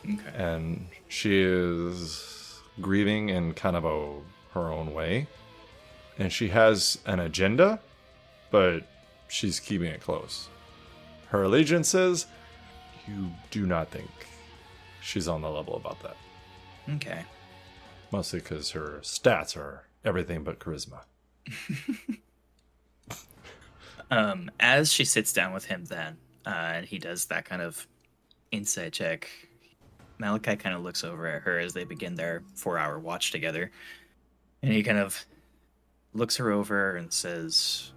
Okay. And she is grieving in kind of her own way. And she has an agenda, but she's keeping it close. Her allegiances, you do not think she's on the level about that. Okay. Mostly because her stats are everything but charisma. As she sits down with him then, and he does that kind of insight check, Malachi kind of looks over at her as they begin their 4-hour watch together. And he kind of looks her over and says,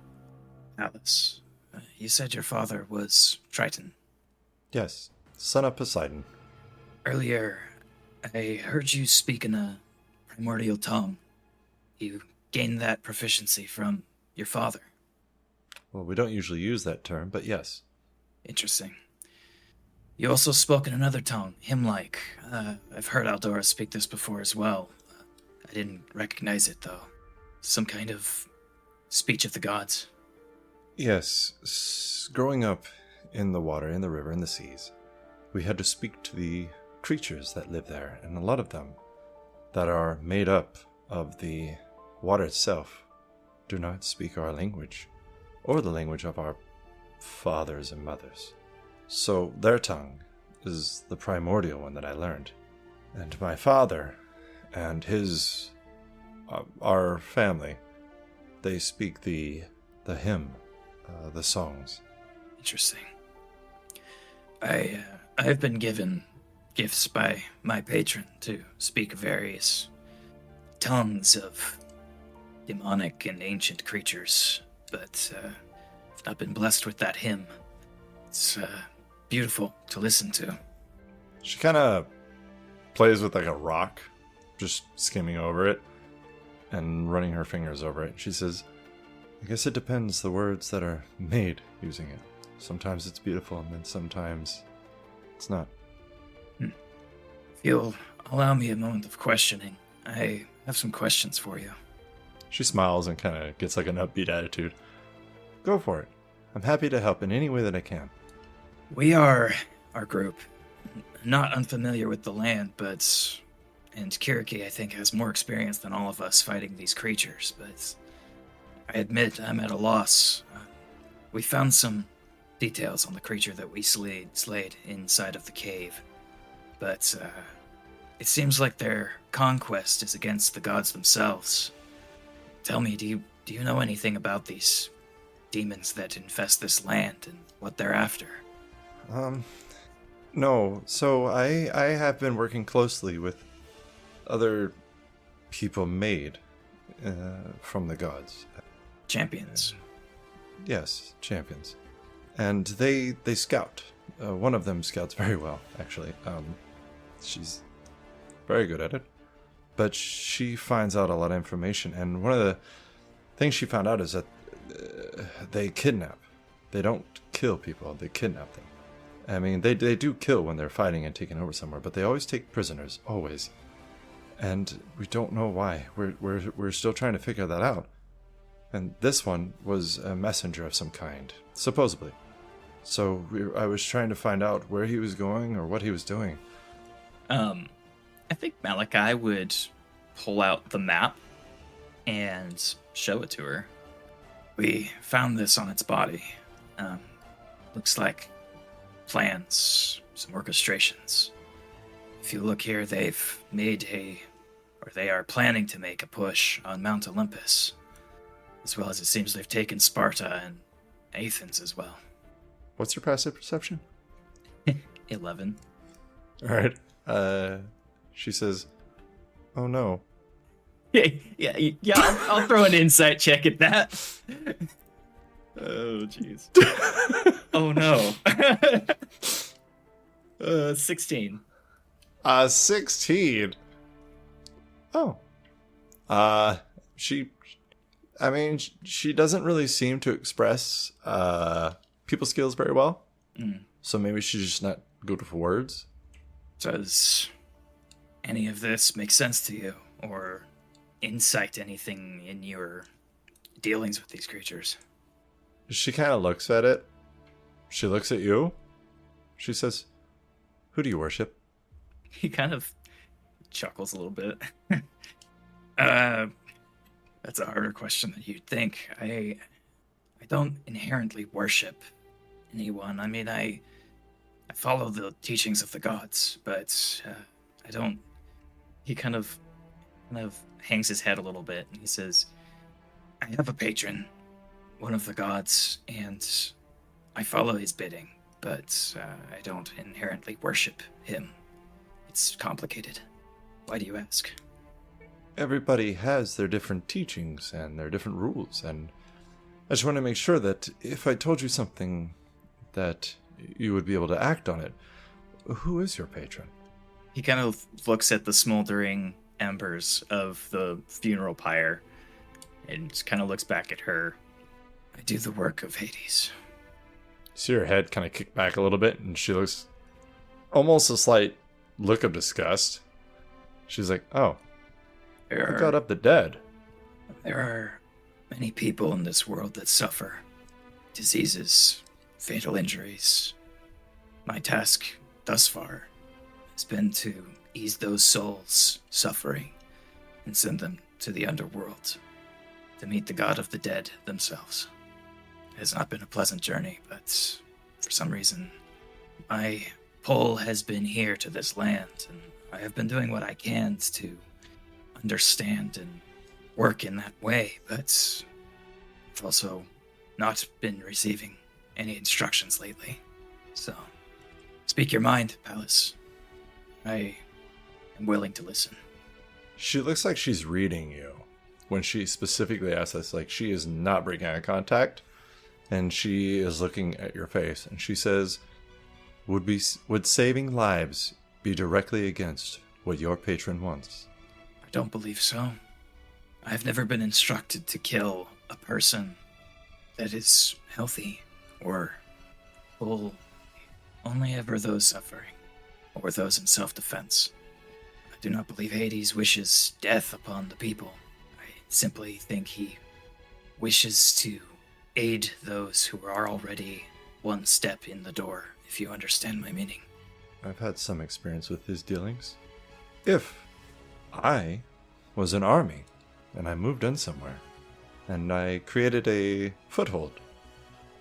"Alice, you said your father was Triton." Yes, son of Poseidon. "Earlier, I heard you speak in a primordial tongue. You gained that proficiency from your father." Well, we don't usually use that term, but yes. "Interesting. You also spoke in another tongue, hymn-like. I've heard Aldora speak this before as well. I didn't recognize it, though. Some kind of speech of the gods." Yes, growing up in the water, in the river, in the seas, we had to speak to the creatures that live there, and a lot of them that are made up of the water itself do not speak our language, or the language of our fathers and mothers. So their tongue is the primordial one that I learned. And my father and our family, they speak the hymn, the songs. Interesting. I've been given gifts by my patron to speak various tongues of demonic and ancient creatures, but I've not been blessed with that hymn. It's beautiful to listen to. She kind of plays with like a rock, just skimming over it and running her fingers over it. She says, "I guess it depends the words that are made using it. Sometimes it's beautiful, and then sometimes it's not." If you'll allow me a moment of questioning, I have some questions for you. She smiles and kind of gets like an upbeat attitude. "Go for it. I'm happy to help in any way that I can." We are, our group, not unfamiliar with the land, and Kiriki, I think, has more experience than all of us fighting these creatures, but I admit I'm at a loss. We found some details on the creature that we slayed inside of the cave. But it seems like their conquest is against the gods themselves. Tell me, do you know anything about these demons that infest this land and what they're after? No. So I have been working closely with other people made from the gods. Champions. Yes, champions. And they scout. One of them scouts very well, actually. She's very good at it. But she finds out a lot of information, and one of the things she found out is that they kidnap. They don't kill people, they kidnap them. I mean, they do kill when they're fighting and taking over somewhere, but they always take prisoners, always. And we don't know why. We're still trying to figure that out. And this one was a messenger of some kind, supposedly. So I was trying to find out where he was going or what he was doing. I think Malachi would pull out the map and show it to her. We found this on its body. Looks like plans, some orchestrations. If you look here, they are planning to make a push on Mount Olympus. As well as it seems they've taken Sparta and Athens as well. What's your passive perception? 11. All right. She says, "Oh no." Yeah. I'll throw an insight check at that. Oh, jeez. Oh no. 16. 16. Oh. She doesn't really seem to express people skills very well. So maybe she's just not good with words. Does any of this make sense to you, or insight anything in your dealings with these creatures? She kind of looks at it. She looks at you. She says, "Who do you worship?" He kind of chuckles a little bit. That's a harder question than you'd think. I don't inherently worship anyone. I mean, I follow the teachings of the gods, but I don't. He kind of hangs his head a little bit, and he says, "I have a patron, one of the gods, and I follow his bidding, but I don't inherently worship him. It's complicated. Why do you ask?" Everybody has their different teachings and their different rules, and I just want to make sure that if I told you something that you would be able to act on it. Who is your patron? He kind of looks at the smoldering embers of the funeral pyre and kind of looks back at her. I do the work of Hades. You see her head kind of kick back a little bit, and she looks almost a slight look of disgust. She's like, "Oh, who got up the dead?" There are many people in this world that suffer diseases, fatal injuries. My task thus far has been to ease those souls suffering and send them to the underworld to meet the god of the dead themselves. It has not been a pleasant journey, but for some reason, my pull has been here to this land, and I have been doing what I can to understand and work in that way, but I've also not been receiving any instructions lately. So, speak your mind, Palace. I am willing to listen. She looks like she's reading you. When she specifically asks this, like, she is not breaking eye contact, and she is looking at your face, and she says, Would saving lives be directly against what your patron wants?" I don't believe so. I've never been instructed to kill a person that is healthy or full. Only ever those suffering or those in self-defense. I do not believe Hades wishes death upon the people. I simply think he wishes to aid those who are already one step in the door, if you understand my meaning. I've had some experience with his dealings. If I was an army and I moved in somewhere and I created a foothold,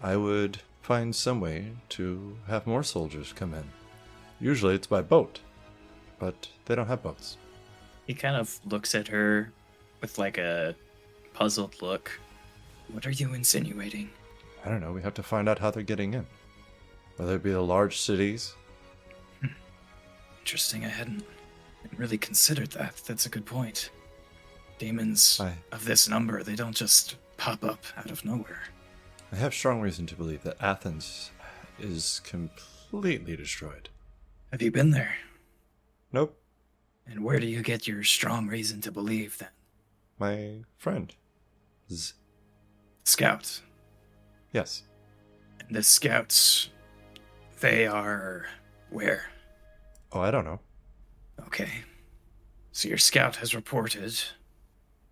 I would find some way to have more soldiers come in. Usually it's by boat, but they don't have boats. He kind of looks at her with like a puzzled look. What are you insinuating? I don't know, we have to find out how they're getting in. Whether it be the large cities. Interesting, I hadn't really considered that. That's a good point. Demons of this number, they don't just pop up out of nowhere. I have strong reason to believe that Athens is completely destroyed. Have you been there? Nope. And where do you get your strong reason to believe then? My friend. Scout. Yes. And the scouts, they are where? Oh, I don't know. Okay. So your scout has reported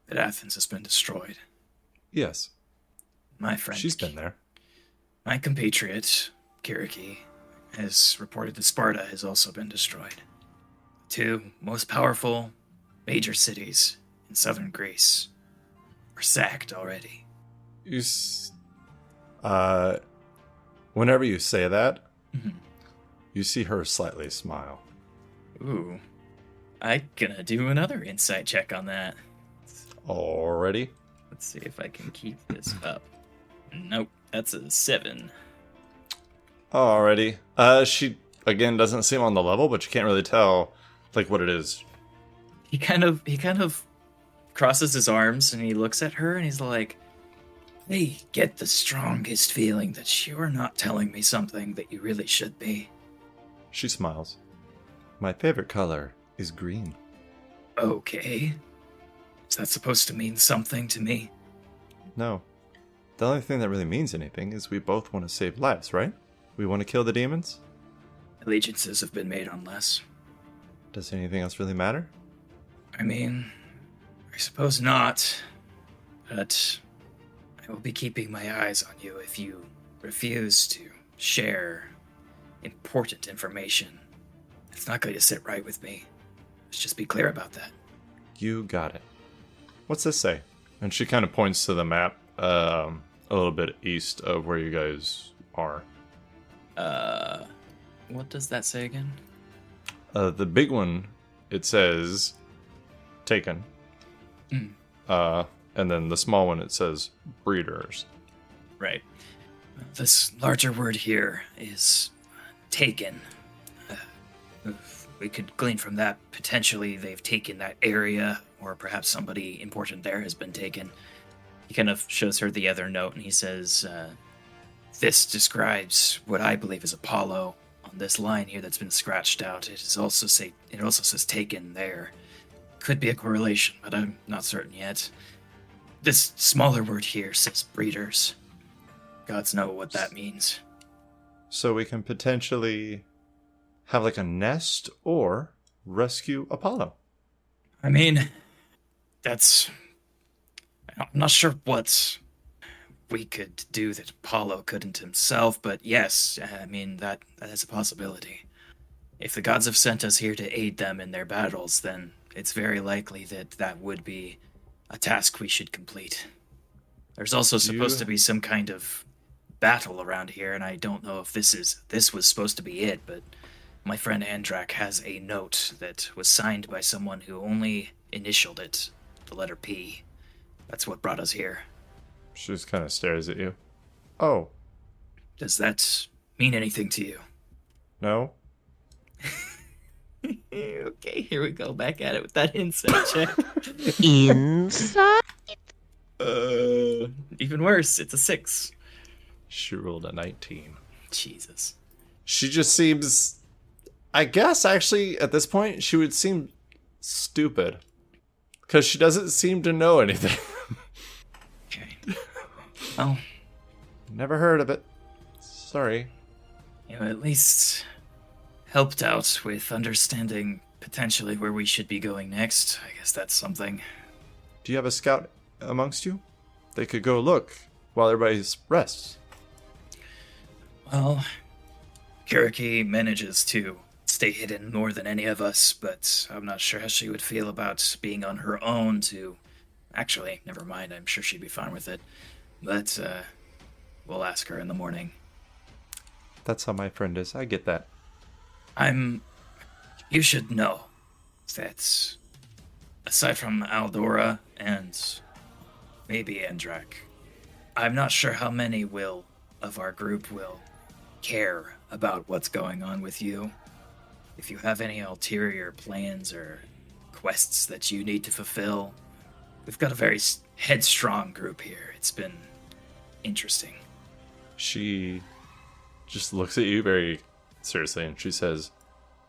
that Athens has been destroyed. Yes. My friend. She's been there. My compatriot, Kiriki, has reported that Sparta has also been destroyed. The two most powerful major cities in southern Greece were sacked already. Whenever you say that, Mhm. you see her slightly smile. Ooh. I'm gonna do another insight check on that. Already? Let's see if I can keep this up. Nope, that's a 7. Already. She, again, doesn't seem on the level, but you can't really tell, like, what it is. He kind of crosses his arms and he looks at her and he's like, I get the strongest feeling that you're not telling me something that you really should be. She smiles. My favorite color is green. Okay. Is that supposed to mean something to me? No. The only thing that really means anything is we both want to save lives, right? We want to kill the demons? Allegiances have been made on less. Does anything else really matter? I mean, I suppose not. But I will be keeping my eyes on you if you refuse to share important information. It's not going to sit right with me. Let's just be clear about that. You got it. What's this say? And she kind of points to the map a little bit east of where you guys are. What does that say again? The big one, it says taken. And then the small one, it says breeders. Right. This larger word here is taken. We could glean from that potentially they've taken that area, or perhaps somebody important there has been taken. He kind of shows her the other note and he says, this describes what I believe is Apollo on this line here that's been scratched out. It also says taken there. Could be a correlation, but I'm not certain yet. This smaller word here says breeders. Gods know what that means. So we can potentially have like a nest or rescue Apollo. I mean, I'm not sure what we could do that Apollo couldn't himself, but yes, I mean, that is a possibility. If the gods have sent us here to aid them in their battles, then it's very likely that would be a task we should complete. There's also supposed to be some kind of battle around here, and I don't know if this was supposed to be it, but my friend Andrak has a note that was signed by someone who only initialed it, the letter P. That's what brought us here. She just kind of stares at you. Oh. Does that mean anything to you? No? Okay, here we go. Back at it with that insight check. Inside? Even worse, it's a 6. She rolled a 19. Jesus. She just seems... I guess, actually, at this point, she would seem stupid. Because she doesn't seem to know anything. Okay. Well, Never heard of it. Sorry. you at least helped out with understanding potentially where we should be going next. I guess that's something. Do you have a scout amongst you? They could go look while everybody rests. Well, Kiriki manages to stay hidden more than any of us, but I'm not sure how she would feel about being on her own to... Actually, never mind, I'm sure she'd be fine with it. But, we'll ask her in the morning. That's how my friend is. I get that. You should know that aside from Aldora and maybe Andrak, I'm not sure how many of our group will care about what's going on with you. If you have any ulterior plans or quests that you need to fulfill, we've got a very headstrong group here. It's been interesting. She just looks at you very seriously and she says,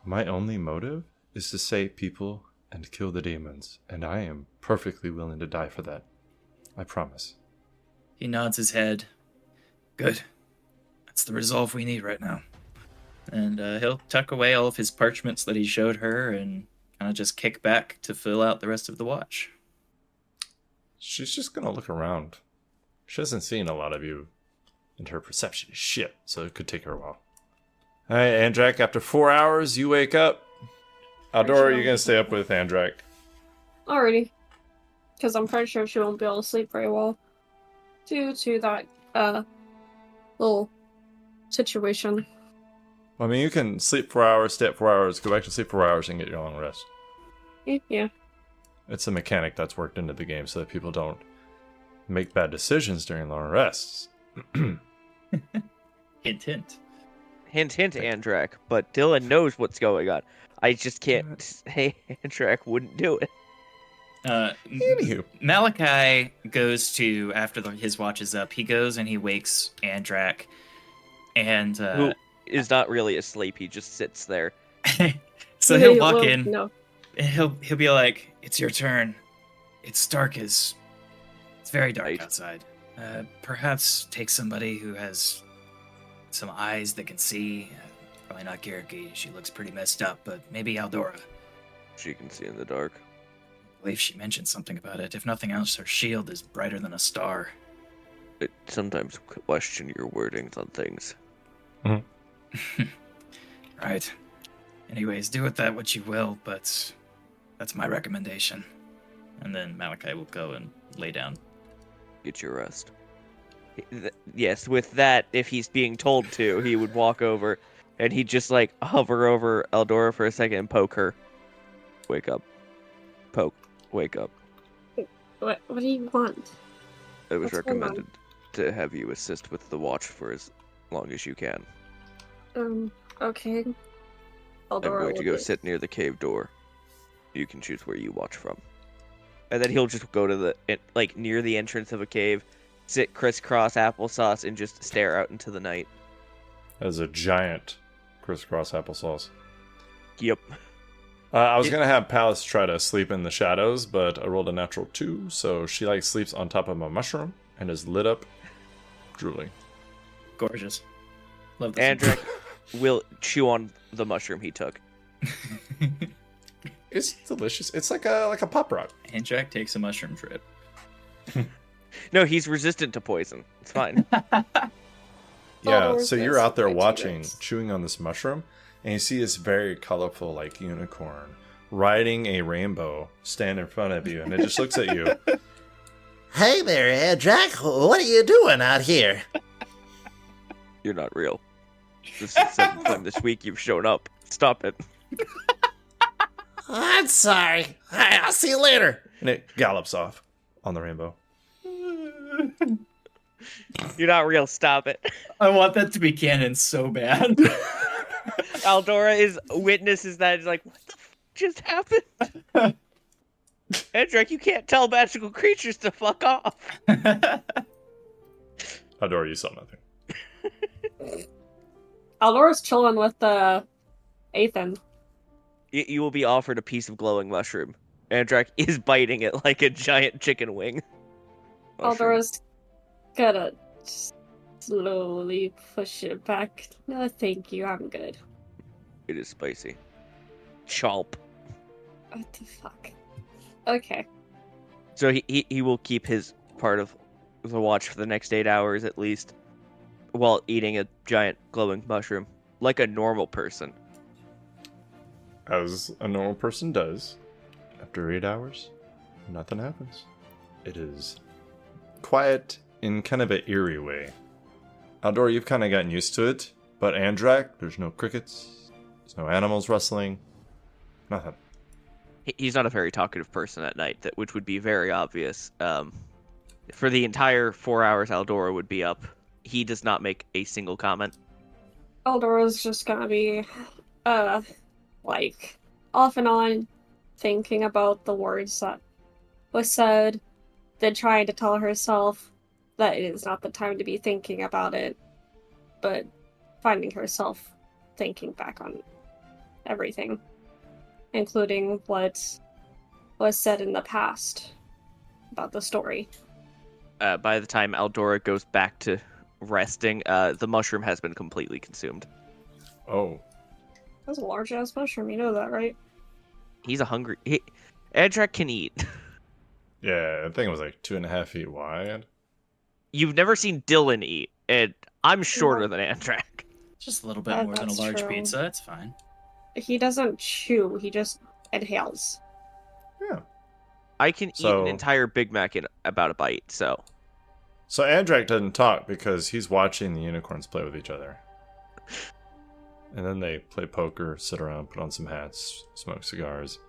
"My only motive is to save people and kill the demons, and I am perfectly willing to die for that. I promise." He nods his head. Good. That's the resolve we need right now. And he'll tuck away all of his parchments that he showed her and kind of just kick back to fill out the rest of the watch. She's just gonna look around. She hasn't seen a lot of you, and her perception is shit, so it could take her a while. Alright, Andrak, after 4 hours, you wake up. Aldora, you're gonna stay up with Andrak. Alrighty. Because I'm pretty sure she won't be able to sleep very well. Due to that, little situation. I mean, you can sleep 4 hours, stay up 4 hours, go back to sleep 4 hours, and get your long rest. Yeah. It's a mechanic that's worked into the game so that people don't make bad decisions during long rests. Hint, hint. Hint, hint, Andrak. But Dylan knows what's going on. I just can't say Andrak wouldn't do it. Anywho. Malachi goes to, after his watch is up, he goes and he wakes Andrak. And Who is not really asleep, he just sits there. so he'll walk in. No. And he'll be like, "It's your turn. It's very dark Right. outside. Perhaps take somebody who has some eyes that can see. Probably not Garriki. She looks pretty messed up, but maybe Aldora. She can see in the dark. I believe she mentioned something about it. If nothing else, her shield is brighter than a star." I sometimes question your wordings on things. Right. Anyways, do with that what you will, but that's my recommendation. And then Malachi will go and lay down. Get your rest. Yes, with that, if he's being told to, he would walk over and he'd just like hover over Eldora for a second and poke her. Wake up. Poke. Wake up. What do you want? It was What's going on? recommended to have you assist with the watch for as long as you can. Okay. I'm going to go sit near the cave door. You can choose where you watch from. And then he'll just go to near the entrance of a cave, sit crisscross applesauce, and just stare out into the night. As a giant crisscross applesauce. Yep. I was going to have Palace try to sleep in the shadows, but I rolled a natural 2, so she sleeps on top of a mushroom and is lit up, drooling. Gorgeous. Love this. Andrak will chew on the mushroom he took. It's delicious. It's like a pop rock. Andrak takes a mushroom trip. No, he's resistant to poison. It's fine. Yeah, Oh, so you're that's out there way too watching, nice. chewing on this mushroom, and you see this very colorful, unicorn riding a rainbow stand in front of you, and it just looks at you. Hey there, Jack. What are you doing out here? You're not real. This is the 7th time this week you've shown up. Stop it. I'm sorry. I'll see you later. And it gallops off on the rainbow. You're not real. Stop it. I want that to be canon so bad. Aldora witnesses that. He's like, what the just happened? Andrak, you can't tell magical creatures to fuck off. Adora, you saw nothing. Aldora's chilling with Ethan. You will be offered a piece of glowing mushroom. Andrak is biting it like a giant chicken wing. Mushroom. Aldora's gonna just slowly push it back. No, thank you. I'm good. It is spicy. Chomp. What the fuck? Okay. So he will keep his part of the watch for the next 8 hours at least, while eating a giant glowing mushroom, like a normal person. As a normal person does, after 8 hours, nothing happens. It is quiet in kind of an eerie way. Aldora, you've kind of gotten used to it. But Andrak, there's no crickets, there's no animals rustling, nothing. He's not a very talkative person at night, which would be very obvious. For the entire 4 hours Aldora would be up, he does not make a single comment. Eldora's just gonna be, like, off and on thinking about the words that was said, then trying to tell herself that it is not the time to be thinking about it, but finding herself thinking back on everything, including what was said in the past about the story. By the time Aldora goes back to resting, the mushroom has been completely consumed. Oh. That's a large-ass mushroom, you know that, right? He's a hungry... Andrak can eat. Yeah, I think it was like 2.5 feet wide. You've never seen Dylan eat, and I'm shorter than Andrak. Just a little bit more than a That's large true. pizza. It's fine. He doesn't chew, he just inhales. Yeah. I can eat So- an entire Big Mac in about a bite, so... So Andrak doesn't talk because he's watching the unicorns play with each other. And then they play poker, sit around, put on some hats, smoke cigars.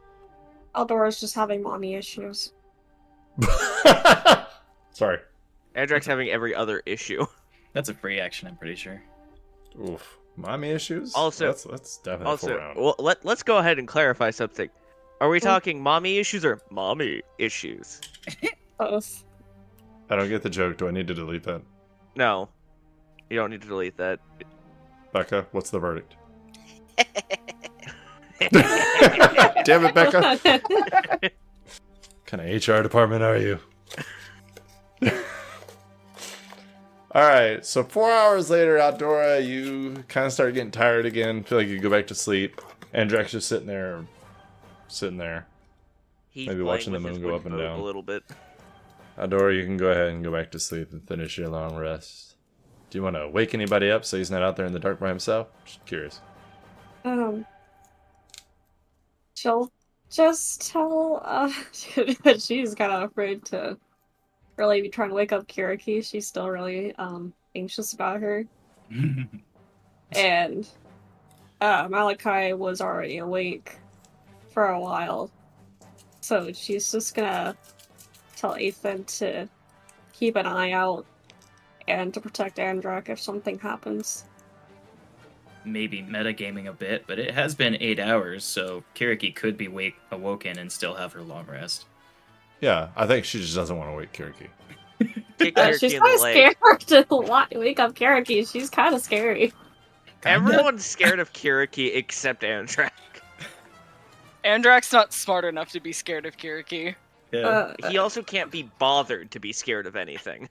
Eldora's just having mommy issues. Sorry. Andrak's having every other issue. That's a free action, I'm pretty sure. Oof. Mommy issues? Also- That's definitely a full Also, round. well, let's go ahead and clarify something. Are we talking mommy issues or mommy issues? Both. I don't get the joke. Do I need to delete that? No. You don't need to delete that. Becca, what's the verdict? Damn it, Becca. What kind of HR department are you? Alright, so 4 hours later, Outdora, you kind of start getting tired again. Feel like you go back to sleep. Andrak's just sitting there. He's Maybe playing watching the with his moon go wood up and boat down. a little bit. Outdora, you can go ahead and go back to sleep and finish your long rest. Do you want to wake anybody up so he's not out there in the dark by himself? Just curious. She'll just tell, she's kind of afraid to really be trying to wake up Kiriki. She's still really, anxious about her. And, Malachi was already awake for a while. So she's just gonna tell Ethan to keep an eye out and to protect Andrak if something happens. Maybe metagaming a bit, but it has been 8 hours, so Kiriki could be awoken and still have her long rest. Yeah, I think she just doesn't want to wake Kiriki. Kick She's Kiriki in kind the of leg. scared to wake up Kiriki. She's kind of scary. Everyone's scared of Kiriki except Andrak. Andrak's not smart enough to be scared of Kiriki. Yeah. He also can't be bothered to be scared of anything.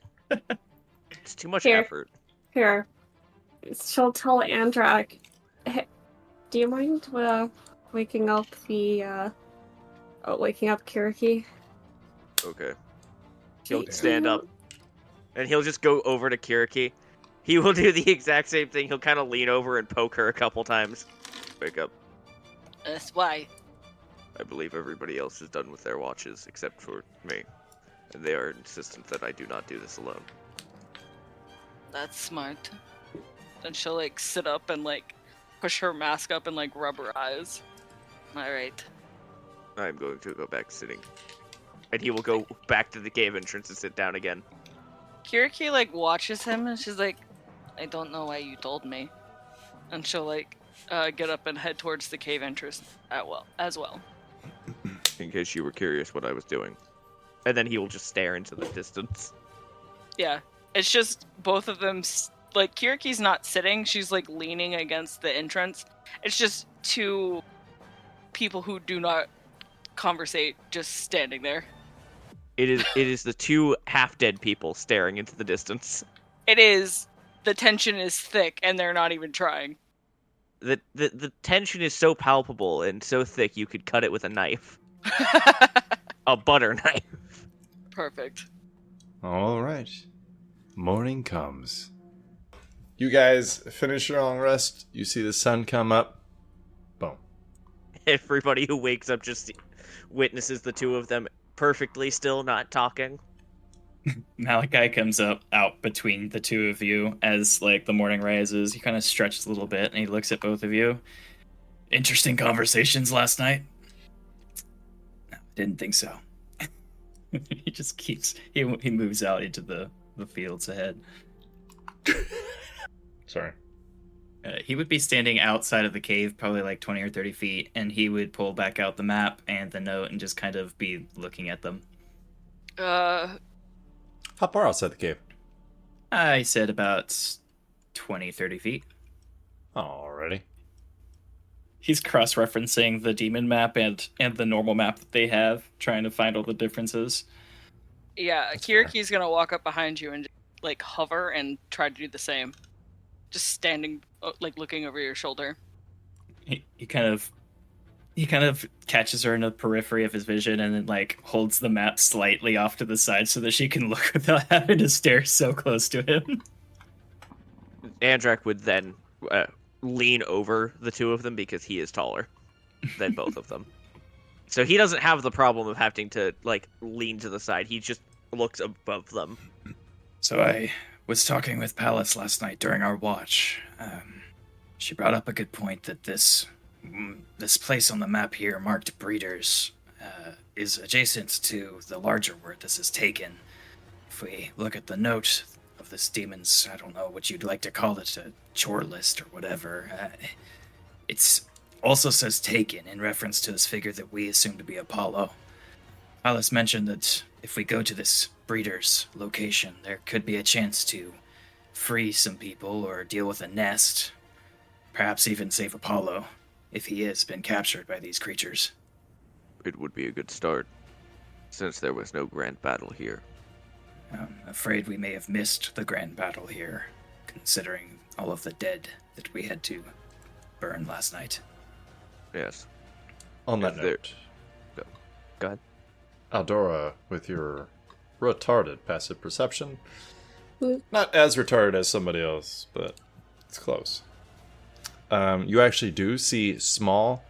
It's too much Here. effort. Here. She'll tell Andrak, hey, do you mind waking up Kiriki? Okay. He'll stand up. And he'll just go over to Kiriki. He will do the exact same thing. He'll kind of lean over and poke her a couple times. Wake up. That's why. I believe everybody else is done with their watches except for me. And they are insistent that I do not do this alone. That's smart. Then she'll like sit up and like push her mask up and like rub her eyes. Alright. I'm going to go back sitting. And he will go back to the cave entrance and sit down again. Kiriki like watches him and she's like, I don't know why you told me. And she'll like get up and head towards the cave entrance as well. In case you were curious what I was doing. And then he will just stare into the distance. Yeah. It's just both of them, like, Kiriki's not sitting, she's, like, leaning against the entrance. It's just two people who do not conversate, just standing there. It is the two half-dead people staring into the distance. It is. The tension is thick, and they're not even trying. The tension is so palpable and so thick you could cut it with a knife. A butter knife. Perfect. All right. Morning comes. You guys finish your long rest. You see the sun come up. Boom. Everybody who wakes up just witnesses the two of them perfectly still not talking. Malachi comes out between the two of you as like the morning rises. He kind of stretches a little bit and he looks at both of you. Interesting conversations last night. No, didn't think so. He just he moves out into the fields ahead. Sorry. He would be standing outside of the cave, probably like 20 or 30 feet, and he would pull back out the map and the note and just kind of be looking at them. How far outside the cave? I said about 20, 30 feet. Alrighty. He's cross-referencing the demon map and the normal map that they have, trying to find all the differences. Yeah, That's Kiriki's gonna walk up behind you and just, like hover and try to do the same. Just standing, like looking over your shoulder. He kind of catches her in the periphery of his vision and then like holds the map slightly off to the side so that she can look without having to stare so close to him. Andrak would then lean over the two of them because he is taller than both of them. So he doesn't have the problem of having to like lean to the side. He just looks above them. So I was talking with Pallas last night during our watch. She brought up a good point that this place on the map here, marked Breeders, is adjacent to the larger word this is taken. If we look at the note of this demon's, I don't know what you'd like to call it, a chore list or whatever, it's also says taken in reference to this figure that we assume to be Apollo. Pallas mentioned that if we go to this Breeders location, there could be a chance to free some people or deal with a nest, perhaps even save Apollo, if he has been captured by these creatures. It would be a good start, since there was no grand battle here. I'm afraid we may have missed the grand battle here, considering all of the dead that we had to burn last night. Yes. On that If there- note, Go ahead. Aldora, with your retarded passive perception, Hmm. not as retarded as somebody else, but it's close. You actually do see small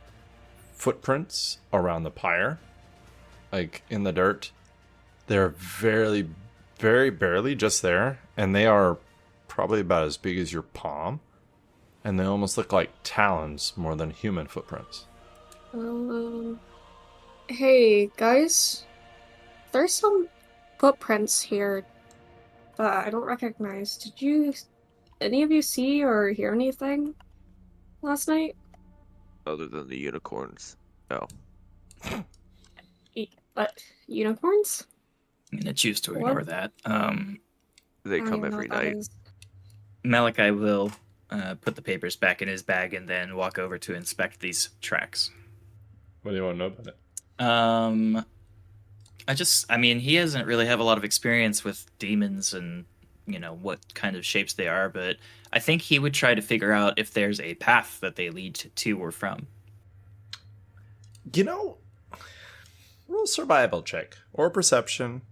footprints around the pyre, like in the dirt. They're very, very barely just there, and they are probably about as big as your palm, and they almost look like talons more than human footprints. Hey, guys. There's some footprints here that I don't recognize. Any of you see or hear anything last night? Other than the unicorns. No. What? Unicorns? I'm gonna choose to What? ignore that. They I don't come even know every what that night. is. Malachi will put the papers back in his bag and then walk over to inspect these tracks. What do you want to know about it? I mean, he doesn't really have a lot of experience with demons and, what kind of shapes they are, but I think he would try to figure out if there's a path that they lead to or from. Roll a survival check, or perception,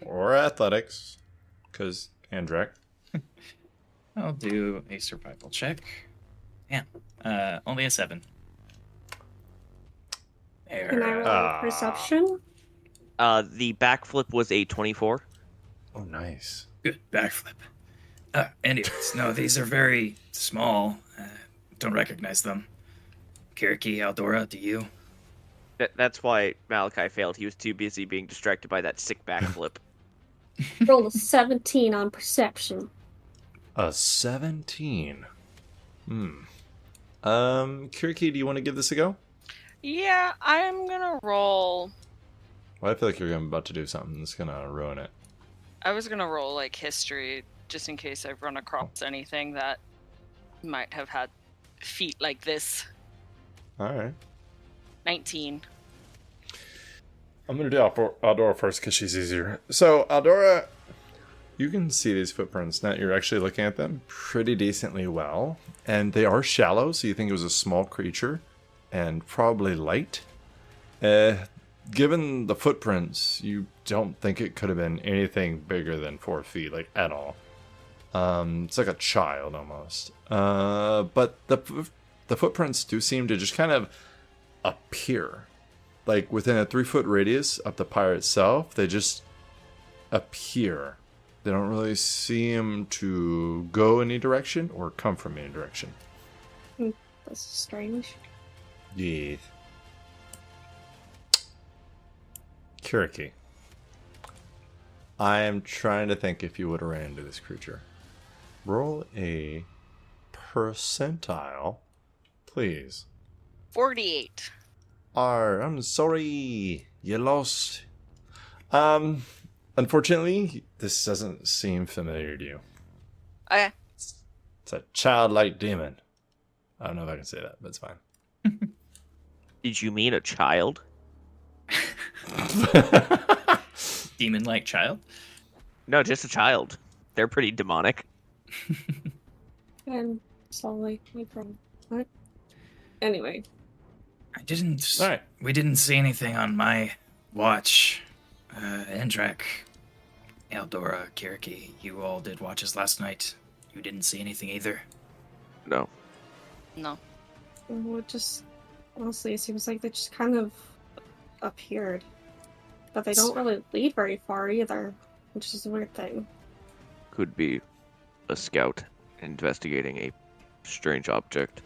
or athletics, because Andrak. I'll do a survival check. Yeah, only a 7. Can I roll Ah. perception? The backflip was a 24. Oh, nice. Good backflip. Anyways, no, these are very small. Don't recognize them. Kiriki, Aldora, do you? That's why Malachi failed. He was too busy being distracted by that sick backflip. Roll a 17 on perception. A 17. Kiriki, do you want to give this a go? Yeah, I'm gonna roll. Well, I feel like you're about to do something that's gonna ruin it. I was gonna roll like history, just in case I've run across anything that might have had feet like this. All right. 19. I'm going to do Aldora first because she's easier. So, Aldora, you can see these footprints now. You're actually looking at them pretty decently well. And they are shallow, so you think it was a small creature and probably light. Given the footprints, you don't think it could have been anything bigger than 4 feet, like at all. It's like a child almost. But the footprints do seem to just kind of appear. Like within a 3-foot radius of the pyre itself, they just appear. They don't really seem to go any direction or come from any direction. That's strange. Yeah. Kiriki. I am trying to think if you would have ran into this creature. Roll a percentile, please. 48. I'm sorry, you lost. Unfortunately, this doesn't seem familiar to you. Okay. It's a childlike demon. I don't know if I can say that, but it's fine. Did you mean a child? Demon-like child? No, just a child. They're pretty demonic. And slowly, no problem. What? Anyway, I didn't. All right. We didn't see anything on my watch. Endrak, Eldora, Kiriki, you all did watches last night. You didn't see anything either. No. No. it just honestly, it seems like they just kind of appeared, but they don't really lead very far either, which is a weird thing. Could be a scout investigating a strange object.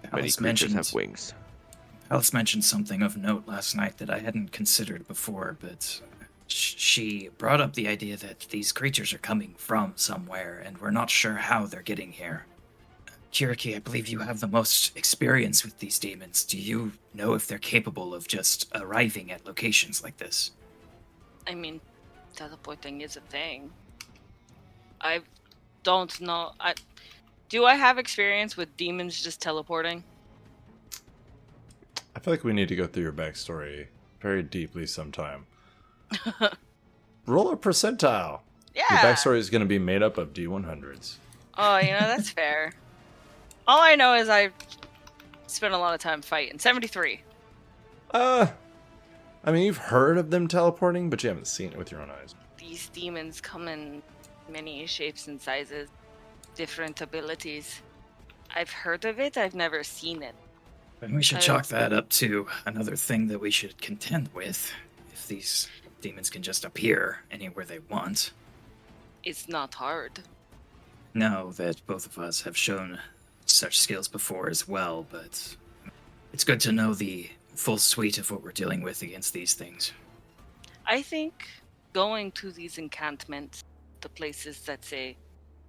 Many Alice creatures mentioned, have wings. Alice mentioned something of note last night that I hadn't considered before, but she brought up the idea that these creatures are coming from somewhere, and we're not sure how they're getting here. Kiriki, I believe you have the most experience with these demons. Do you know if they're capable of just arriving at locations like this? I mean, teleporting is a thing. I don't know. Do I have experience with demons just teleporting? I feel like we need to go through your backstory very deeply sometime. Roll a percentile. Yeah. Your backstory is going to be made up of D100s. Oh, that's fair. All I know is I spent a lot of time fighting. 73. I mean, you've heard of them teleporting, but you haven't seen it with your own eyes. These demons come in many shapes and sizes, different abilities. I've heard of it, I've never seen it. And we should chalk that up to another thing that we should contend with. If these demons can just appear anywhere they want. It's not hard. Know that both of us have shown such skills before as well, but it's good to know the full suite of what we're dealing with against these things. I think going to these encampments, the places that say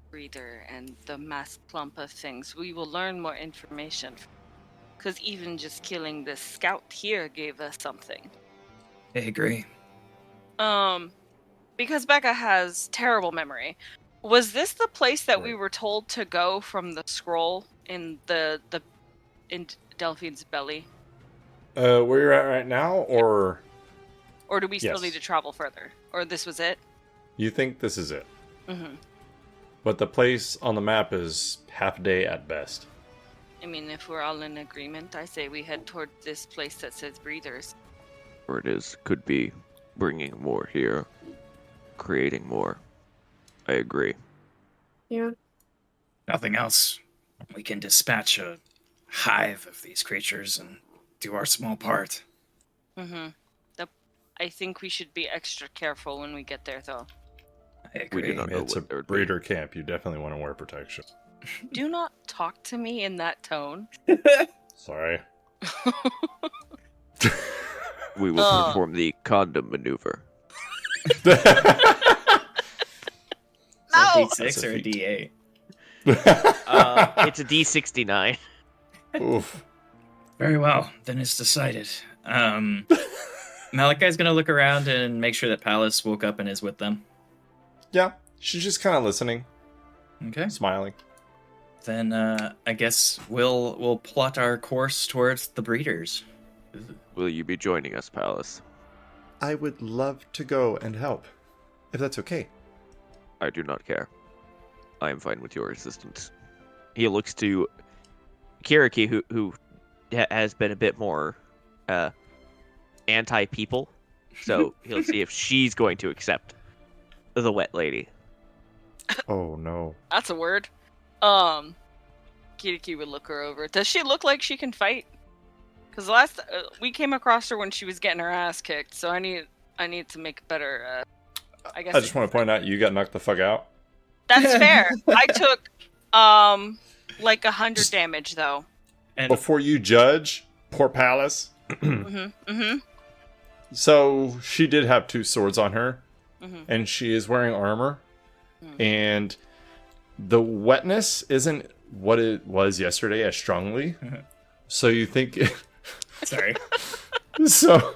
breeder and the mass clump of things, we will learn more information. Because even just killing this scout here gave us something. I agree. Because Becca has terrible memory. Was this the place that we Right. were told to go from the scroll in in Delphine's belly? Where you're at right now, or Or do we still Yes. need to travel further? Or this was it? you think this is it? Mm-hmm. But the place on the map is half a day at best. I mean, if we're all in agreement, I say we head toward this place that says breeders. Or it is, could be bringing more here, creating more. I agree. Yeah. Nothing else. We can dispatch a hive of these creatures and do our small part. Mm-hmm. I think we should be extra careful when we get there, though. I We agree. do not know It's a what there would be. breeder camp. You definitely want to wear protection. Do not talk to me in that tone. Sorry. We will perform the condom maneuver. No! D6 That's a or a feat. D8? It's a D69. Oof. Very well, then it's decided. Malachi's gonna look around and make sure that Palace woke up and is with them. Yeah, she's just kind of listening, Okay. smiling. Then I guess we'll plot our course towards the breeders. Will you be joining us, Palace? I would love to go and help, if that's okay. I do not care. I am fine with your assistance. He looks to Kiriki, who has been a bit more anti-people, so he'll see if she's going to accept the wet lady. Oh no. That's a word. Kiriki would look her over. Does she look like she can fight? Because last we came across her when she was getting her ass kicked, so I need to make a better I guess I just want to point out you got knocked the fuck out. that's fair. I took like 100 damage though. And Before you judge, poor Palace. So she did have 2 swords on her, and she is wearing armor, and the wetness isn't what it was yesterday as strongly. So you think, sorry. so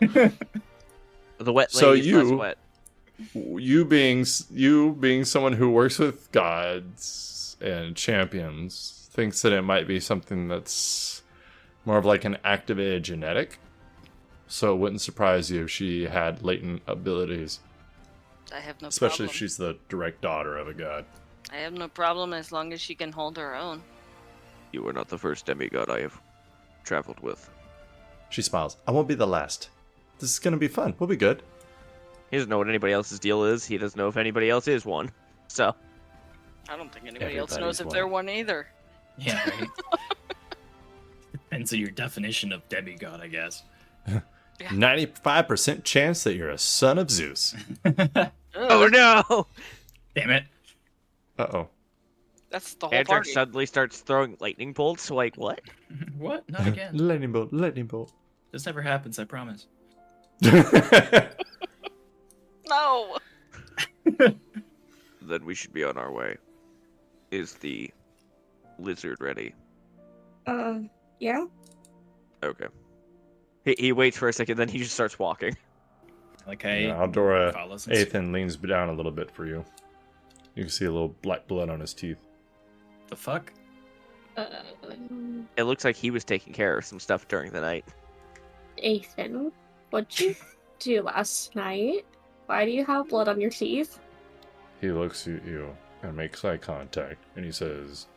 The wet So lady's you- less wet. you being someone who works with gods and champions thinks that it might be something that's more of like an activated genetic. So it wouldn't surprise you if she had latent abilities, I have no especially if problem. she's the direct daughter of a god. I have no problem as long as she can hold her own. You are not the first demigod I have traveled with. She smiles. I won't be the last. This is gonna be fun. We'll be good. He doesn't know what anybody else's deal is. He doesn't know if anybody else is one. So, I don't think anybody else Everybody's knows if one. they're one either. Yeah, right. Depends on your definition of demigod, I guess. 95% chance that you're a son of Zeus. oh no! Damn it. Uh-oh. That's the whole Andrew party. suddenly starts throwing lightning bolts. Like what? What? Not again. Lightning bolt, lightning bolt. This never happens, I promise. No! Then we should be on our way. Is the lizard ready? Yeah? Okay. He waits for a second, then he just starts walking. Like Yeah, Aldora follows and Athan leans down a little bit for you. You can see a little black blood on his teeth. the fuck? It looks like he was taking care of some stuff during the night. Ethan, what'd you do last night? Why do you have blood on your teeth? He looks at you and makes eye contact, and he says,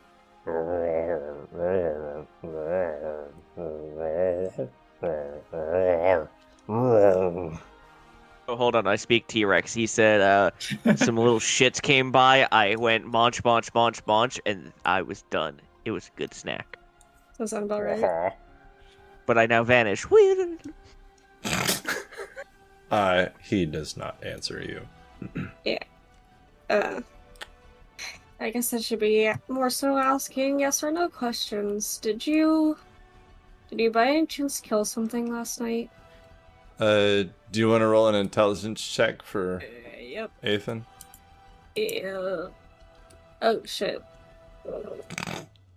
Oh, hold on, I speak T-Rex. He said, some little shits came by. I went munch, munch, munch, munch, and I was done. It was a good snack. Does that sound about right? But I now vanish. he does not answer you. I guess I should be more so asking yes or no questions. Did you by any chance kill something last night? Do you want to roll an intelligence check for Yep. Athan? Yeah. Oh shit.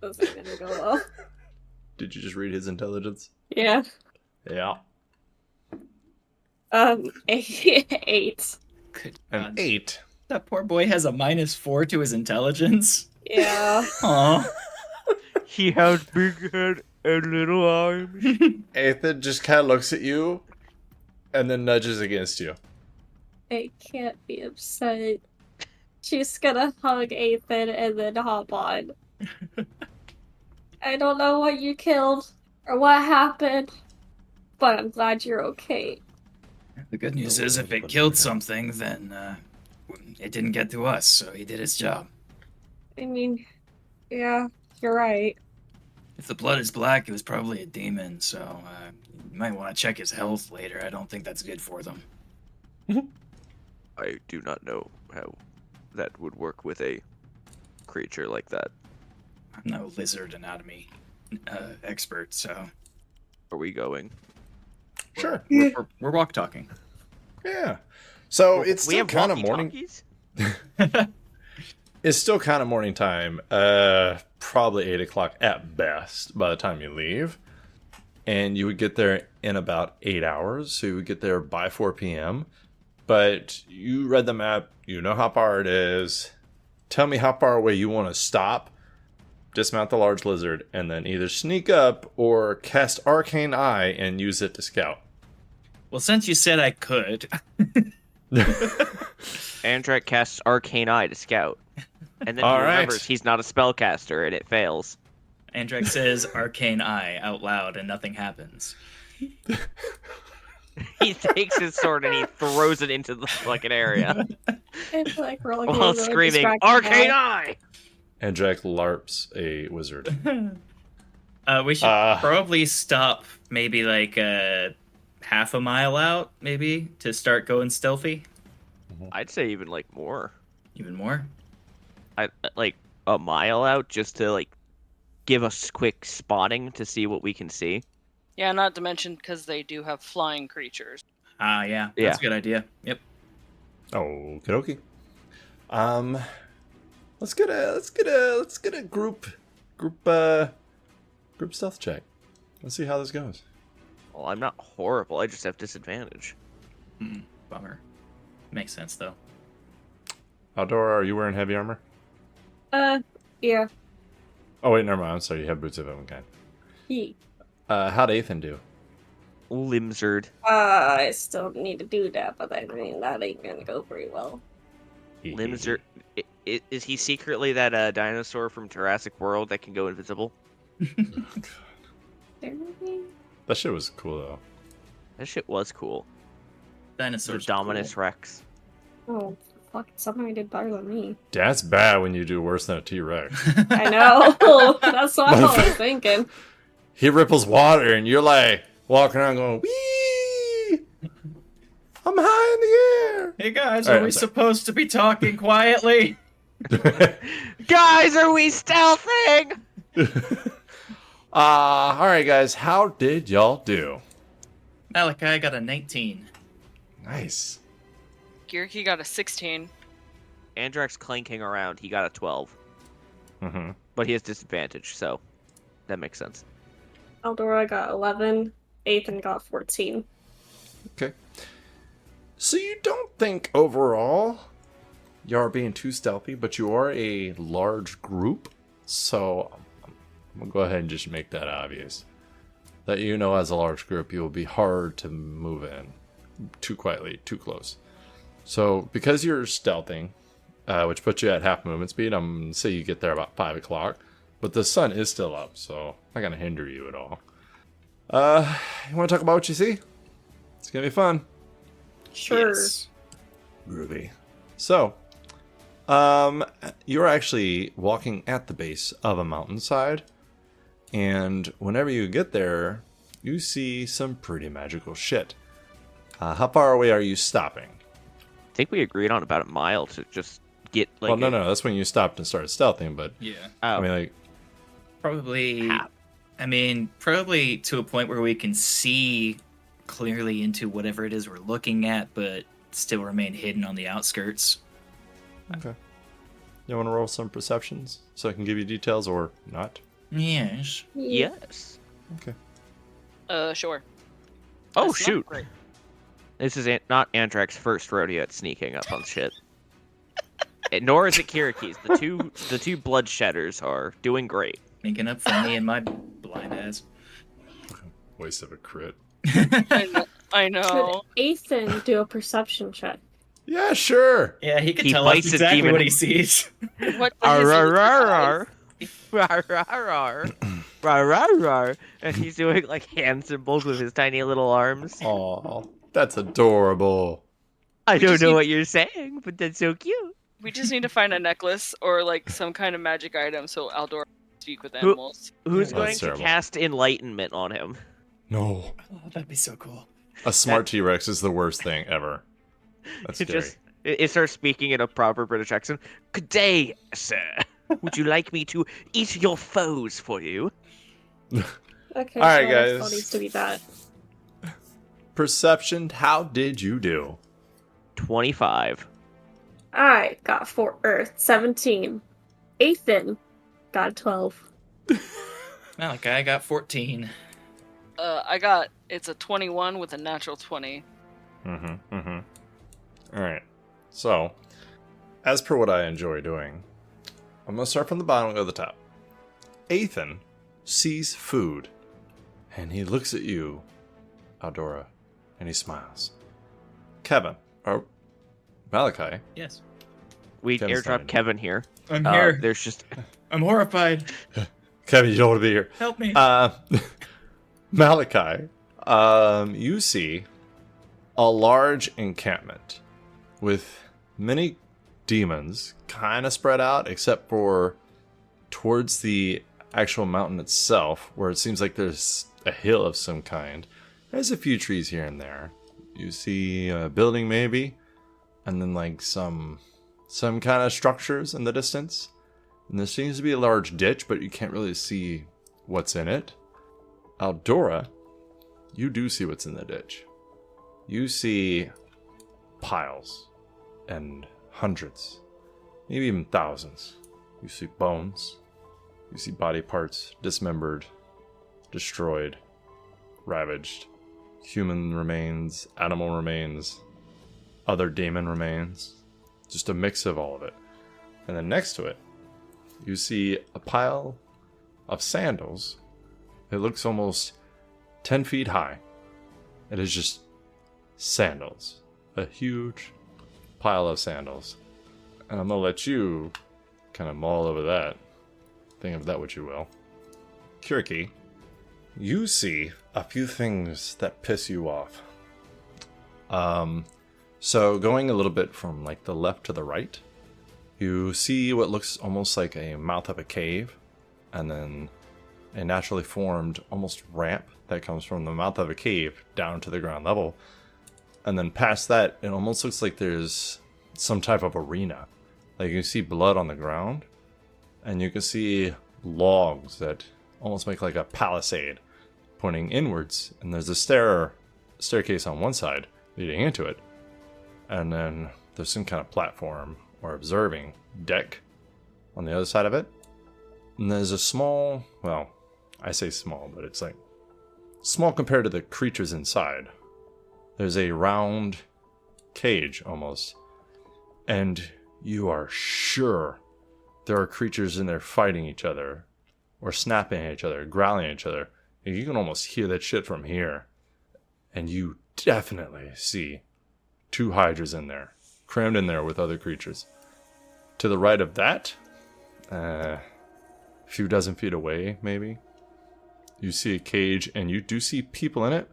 That's not gonna go well. Did you just read his intelligence? Yeah. Yeah. 8. Good An God. 8. That poor boy has a -4 to his intelligence. Yeah. Aw. He has big head and little arms. Athan just kind of looks at you and then nudges against you. I can't be upset. She's gonna hug Ethan and then hop on. I don't know what you killed or what happened, but I'm glad you're okay. The good news is, if it killed something, then it didn't get to us, so he did his job. I mean, yeah, you're right. If the blood is black, it was probably a demon, so you might want to check his health later. I don't think that's good for them. I do not know how that would work with a creature like that. I'm no lizard anatomy expert, so Are we going? Sure. we're walk talking. Yeah. So it's we still have kind of morning. walkie-talkies? It's still kind of morning time. Probably 8 o'clock at best by the time you leave. And you would get there in about 8 hours. So you would get there by 4 p.m. But you read the map. You know how far it is. Tell me how far away you want to stop. Dismount the large lizard. And then either sneak up or cast Arcane Eye and use it to scout. Well, since you said I could, Andrek casts Arcane Eye to scout. And then All he right. remembers he's not a spellcaster and it fails. Andrek says Arcane Eye out loud and nothing happens. He takes his sword and he throws it into the fucking area It's like we're looking while really screaming, distracted Arcane now. Eye! And Jack LARPs a wizard. We should probably stop maybe like half a mile out, maybe, to start going stealthy. I'd say even like more. Even more? I like a mile out just to like give us quick spotting to see what we can see. Yeah, not to mention because they do have flying creatures. Ah, yeah. Yeah. That's a good idea. Yep. Okie dokie. Let's get a group stealth check. Let's see how this goes. Well, I'm not horrible. I just have disadvantage. Bummer. Makes sense, though. Aldora, are you wearing heavy armor? Yeah. Oh wait, never mind. I'm sorry. You have boots of every kind. He. How'd Ethan do? Limzard. I still need to do that, but I mean, that ain't gonna go very well. Limzard. Is he secretly that dinosaur from Jurassic World that can go invisible? That shit was cool though. That shit was cool. Dinosaurs. The Dominus Rex. Oh, fuck, somebody did better than me. That's bad when you do worse than a T-Rex. I know. That's what I was thinking. He ripples water and you're like walking around going, wee! I'm high in the air! Hey guys, All right, are we I'm sorry. supposed to be talking quietly? Guys, are we stealthing? Alright guys, how did y'all do? Malachi got a 19. Nice. Girki got a 16. Andrax clanking around. He got a 12. Mm-hmm. But he has disadvantage, so that makes sense. Eldora got 11. Ethan got 14. Okay. So you don't think overall you are being too stealthy, but you are a large group. So I'm going to go ahead and just make that obvious. That you know as a large group, you will be hard to move in too quietly, too close. So because you're stealthing, which puts you at half movement speed, I'm going to say you get there about 5 o'clock. But the sun is still up, so I'm not going to hinder you at all. You want to talk about what you see? It's going to be fun. Sure. Yes. Groovy. So, you're actually walking at the base of a mountainside, and whenever you get there, you see some pretty magical shit. How far away are you stopping? I think we agreed on about a mile to just get like. Well, no, that's when you stopped and started stealthing, but Yeah. I mean, like, Probably. Half. I mean, probably to a point where we can see clearly into whatever it is we're looking at, but still remain hidden on the outskirts. okay. You want to roll some perceptions so I can give you details or not? Yes. Yes. Okay. Sure. Oh That's not shoot! great. This is not Andrax's first rodeo at sneaking up on shit. Nor is it Kiraki's. The two bloodshedders are doing great. Making up for me and my blind ass. Waste of a crit. I know. Could Ethan do a perception check? Yeah, sure. Yeah, he can He tell us bites his exactly demon- what he sees. What the And he's doing like hand symbols with his tiny little arms. Oh, that's adorable. I don't just know need- what you're saying, but that's so cute. We just need to find a necklace or like some kind of magic item so Aldor can speak with animals. Who's Oh, going that's to terrible. cast enlightenment on him? No. Oh, that'd be so cool. A smart T-Rex is the worst thing ever. That's It scary. it starts speaking in a proper British accent. Good day, sir. Would you like me to eat your foes for you? Okay, All right, so it guys. needs to be that. Perception, how did you do? 25. I got 17. Ethan got 12. Malachi, I got 14. It's a 21 with a natural 20. Alright. So, as per what I enjoy doing, I'm going to start from the bottom and go to the top. Ethan sees food, and he looks at you, Aldora, and he smiles. Kevin, or Malachi, Yes. We Kevin's airdrop fine. Kevin here. I'm here. There's just I'm horrified. Kevin, you don't want to be here. Help me. Malachi, you see a large encampment with many demons kind of spread out, except for towards the actual mountain itself, where it seems like there's a hill of some kind. There's a few trees here and there. You see a building maybe, and then like some kind of structures in the distance. And there seems to be a large ditch, but you can't really see what's in it. Aldora, you do see what's in the ditch. You see piles and hundreds, maybe even thousands. You see bones. You see body parts dismembered, destroyed, ravaged. Human remains, animal remains, other demon remains. Just a mix of all of it. And then next to it, you see a pile of sandals. It looks almost 10 feet high. It is just sandals. A huge pile of sandals. And I'm going to let you kind of mull over that. Think of that what you will. Kiriki, you see a few things that piss you off. So going a little bit from like the left to the right, you see what looks almost like a mouth of a cave, and then a naturally formed almost ramp that comes from the mouth of a cave down to the ground level. And then past that, it almost looks like there's some type of arena. Like you see blood on the ground, and you can see logs that almost make like a palisade pointing inwards, and there's a staircase on one side leading into it, and then there's some kind of platform or observing deck on the other side of it. And there's a small, well, I say small, but it's like small compared to the creatures inside. There's a round cage almost, and you are sure there are creatures in there fighting each other or snapping at each other, growling at each other. And you can almost hear that shit from here. And you definitely see 2 hydras in there, crammed in there with other creatures. To the right of that, a few dozen feet away, maybe, you see a cage, and you do see people in it,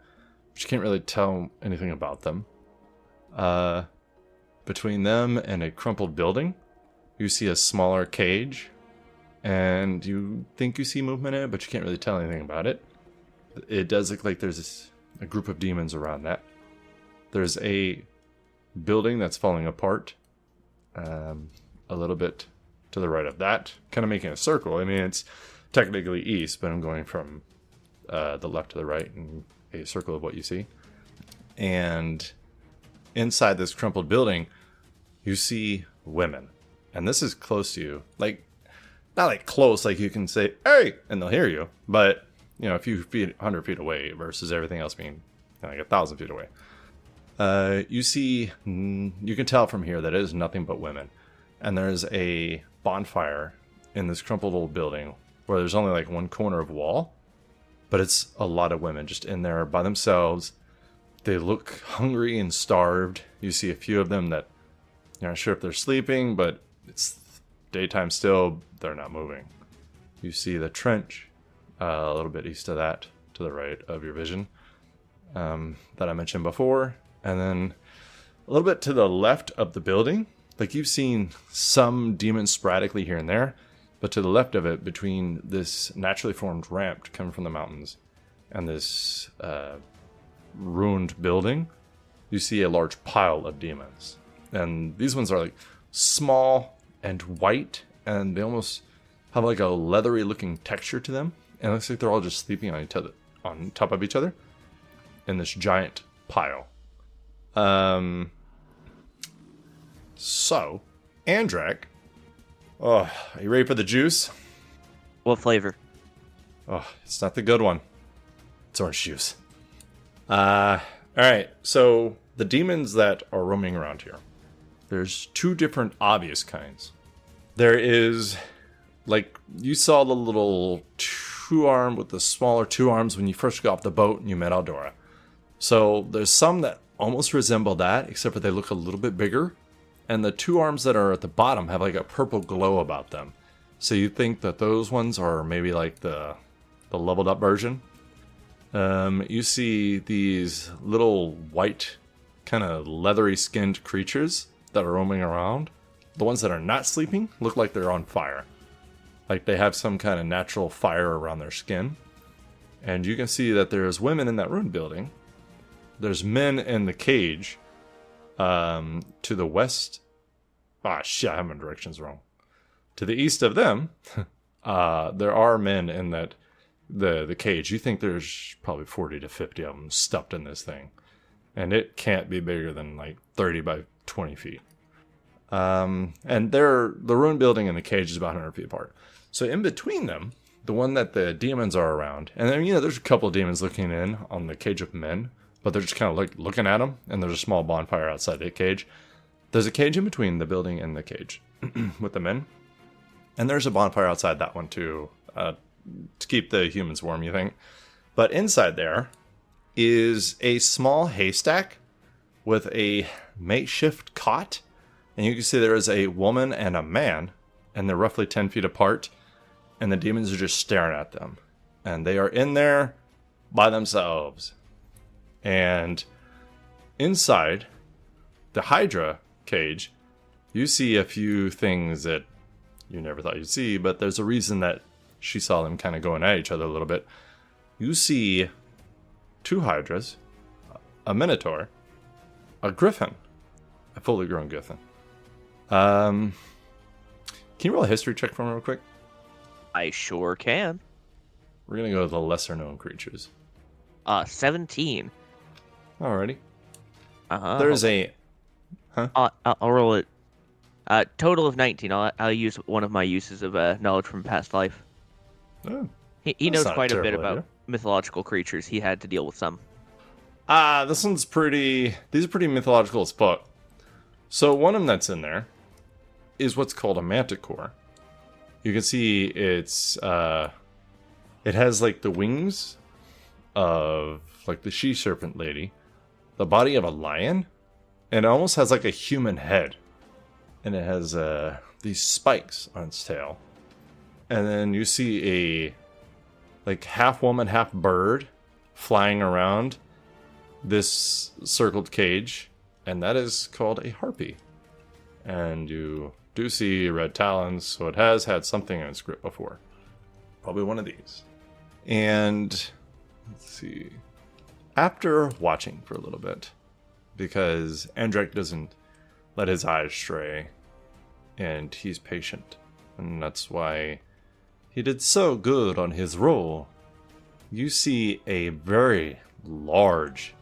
but you can't really tell anything about them. Between them and a crumpled building, you see a smaller cage, and you think you see movement in it, but you can't really tell anything about it. It does look like there's a group of demons around that. There's a building that's falling apart a little bit to the right of that, kind of making a circle. I mean, it's technically east, but I'm going from the left to the right in a circle of what you see. And inside this crumpled building, you see women. And this is close to you. Like, not like close, like you can say, hey, and they'll hear you. But, you know, a few feet, 100 feet away versus everything else being like 1,000 feet away. You see, you can tell from here that it is nothing but women. And there's a bonfire in this crumpled old building where there's only like one corner of wall. But it's a lot of women just in there by themselves. They look hungry and starved. You see a few of them that you're not sure if they're sleeping, but it's daytime still. They're not moving. You see the trench a little bit east of that, to the right of your vision, that I mentioned before. And then a little bit to the left of the building, like you've seen some demons sporadically here and there, but to the left of it, between this naturally formed ramp coming from the mountains and this ruined building, you see a large pile of demons. And these ones are like small and white, and they almost have like a leathery looking texture to them. And it looks like they're all just sleeping on each other, on top of each other in this giant pile. So, Andrak, oh, are you ready for the juice? What flavor? Oh, it's not the good one. It's orange juice. Alright, so the demons that are roaming around here, there's 2 different obvious kinds. There is, like, you saw the little 2-arm with the smaller 2 arms when you first got off the boat and you met Aldora. So there's some that almost resemble that, except for they look a little bit bigger. And the 2 arms that are at the bottom have like a purple glow about them. So you think that those ones are maybe like the leveled up version. You see these little white, kind of leathery skinned creatures that are roaming around. The ones that are not sleeping look like they're on fire. Like they have some kind of natural fire around their skin. And you can see that there's women in that ruined building. There's men in the cage. To the west, shit, I have my directions wrong. To the east of them, there are men in that the cage. You think there's probably 40 to 50 of them stuffed in this thing, and it can't be bigger than like 30 by 20 feet. And the ruined building and the cage is about 100 feet apart. So in between them, the one that the demons are around, and then there's a couple of demons looking in on the cage of men, but they're just kind of looking at them, and there's a small bonfire outside the cage. There's a cage in between the building and the cage with the men, and there's a bonfire outside that one too, to keep the humans warm, you think. But inside there is a small haystack with a makeshift cot, and you can see there is a woman and a man, and they're roughly 10 feet apart, and the demons are just staring at them. And they are in there by themselves. And inside the Hydra cage, you see a few things that you never thought you'd see, but there's a reason that she saw them kind of going at each other a little bit. You see 2 Hydras, a Minotaur, a Griffin, a fully grown Griffin. Can you roll a history check for me real quick? I sure can. We're going to go with the lesser known creatures. 17. Alrighty. There's a... Huh? I'll roll it. Total of 19. I'll use one of my uses of knowledge from past life. Oh, He knows not a quite a bit terrible about idea. mythological creatures. He had to deal with some. This one's pretty... These are pretty mythological as fuck. So one of them that's in there is what's called a manticore. You can see it's... it has, like, the wings of, like, the she-serpent lady, the body of a lion, and it almost has, like, a human head. And it has these spikes on its tail. And then you see a, like, half woman, half bird flying around this circled cage, and that is called a harpy. And you do see red talons, so it has had something in its grip before. Probably one of these. And let's see. After watching for a little bit, because Andrek doesn't let his eyes stray, and he's patient, and that's why he did so good on his roll. You see a very large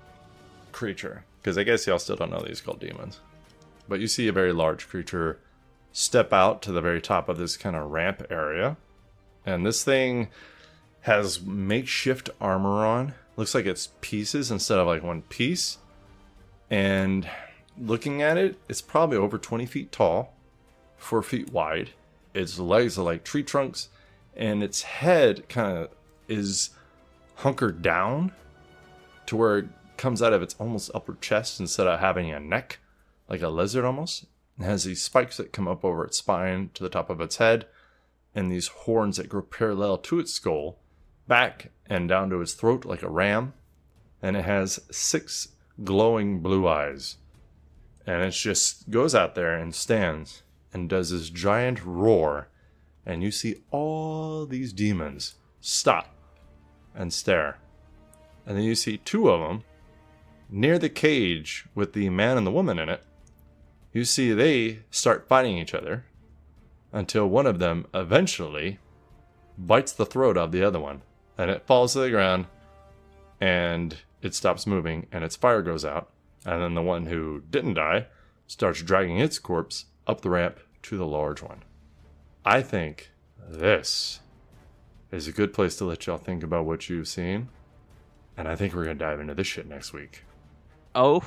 creature, because I guess y'all still don't know these called demons, but you see a very large creature step out to the very top of this kind of ramp area, and this thing has makeshift armor on. Looks like it's pieces instead of like one piece, and looking at it, it's probably over 20 feet tall, 4 feet wide. Its legs are like tree trunks, and its head kind of is hunkered down to where it comes out of its almost upper chest instead of having a neck, like a lizard almost. It has these spikes that come up over its spine to the top of its head, and these horns that grow parallel to its skull, back and down to its throat like a ram. And it has 6 glowing blue eyes. And it just goes out there and stands and does this giant roar. And you see all these demons stop and stare. And then you see 2 of them near the cage with the man and the woman in it. You see they start fighting each other until one of them eventually bites the throat of the other one. And it falls to the ground and it stops moving and its fire goes out. And then the one who didn't die starts dragging its corpse up the ramp to the large one. I think this is a good place to let y'all think about what you've seen. And I think we're going to dive into this shit next week. Oh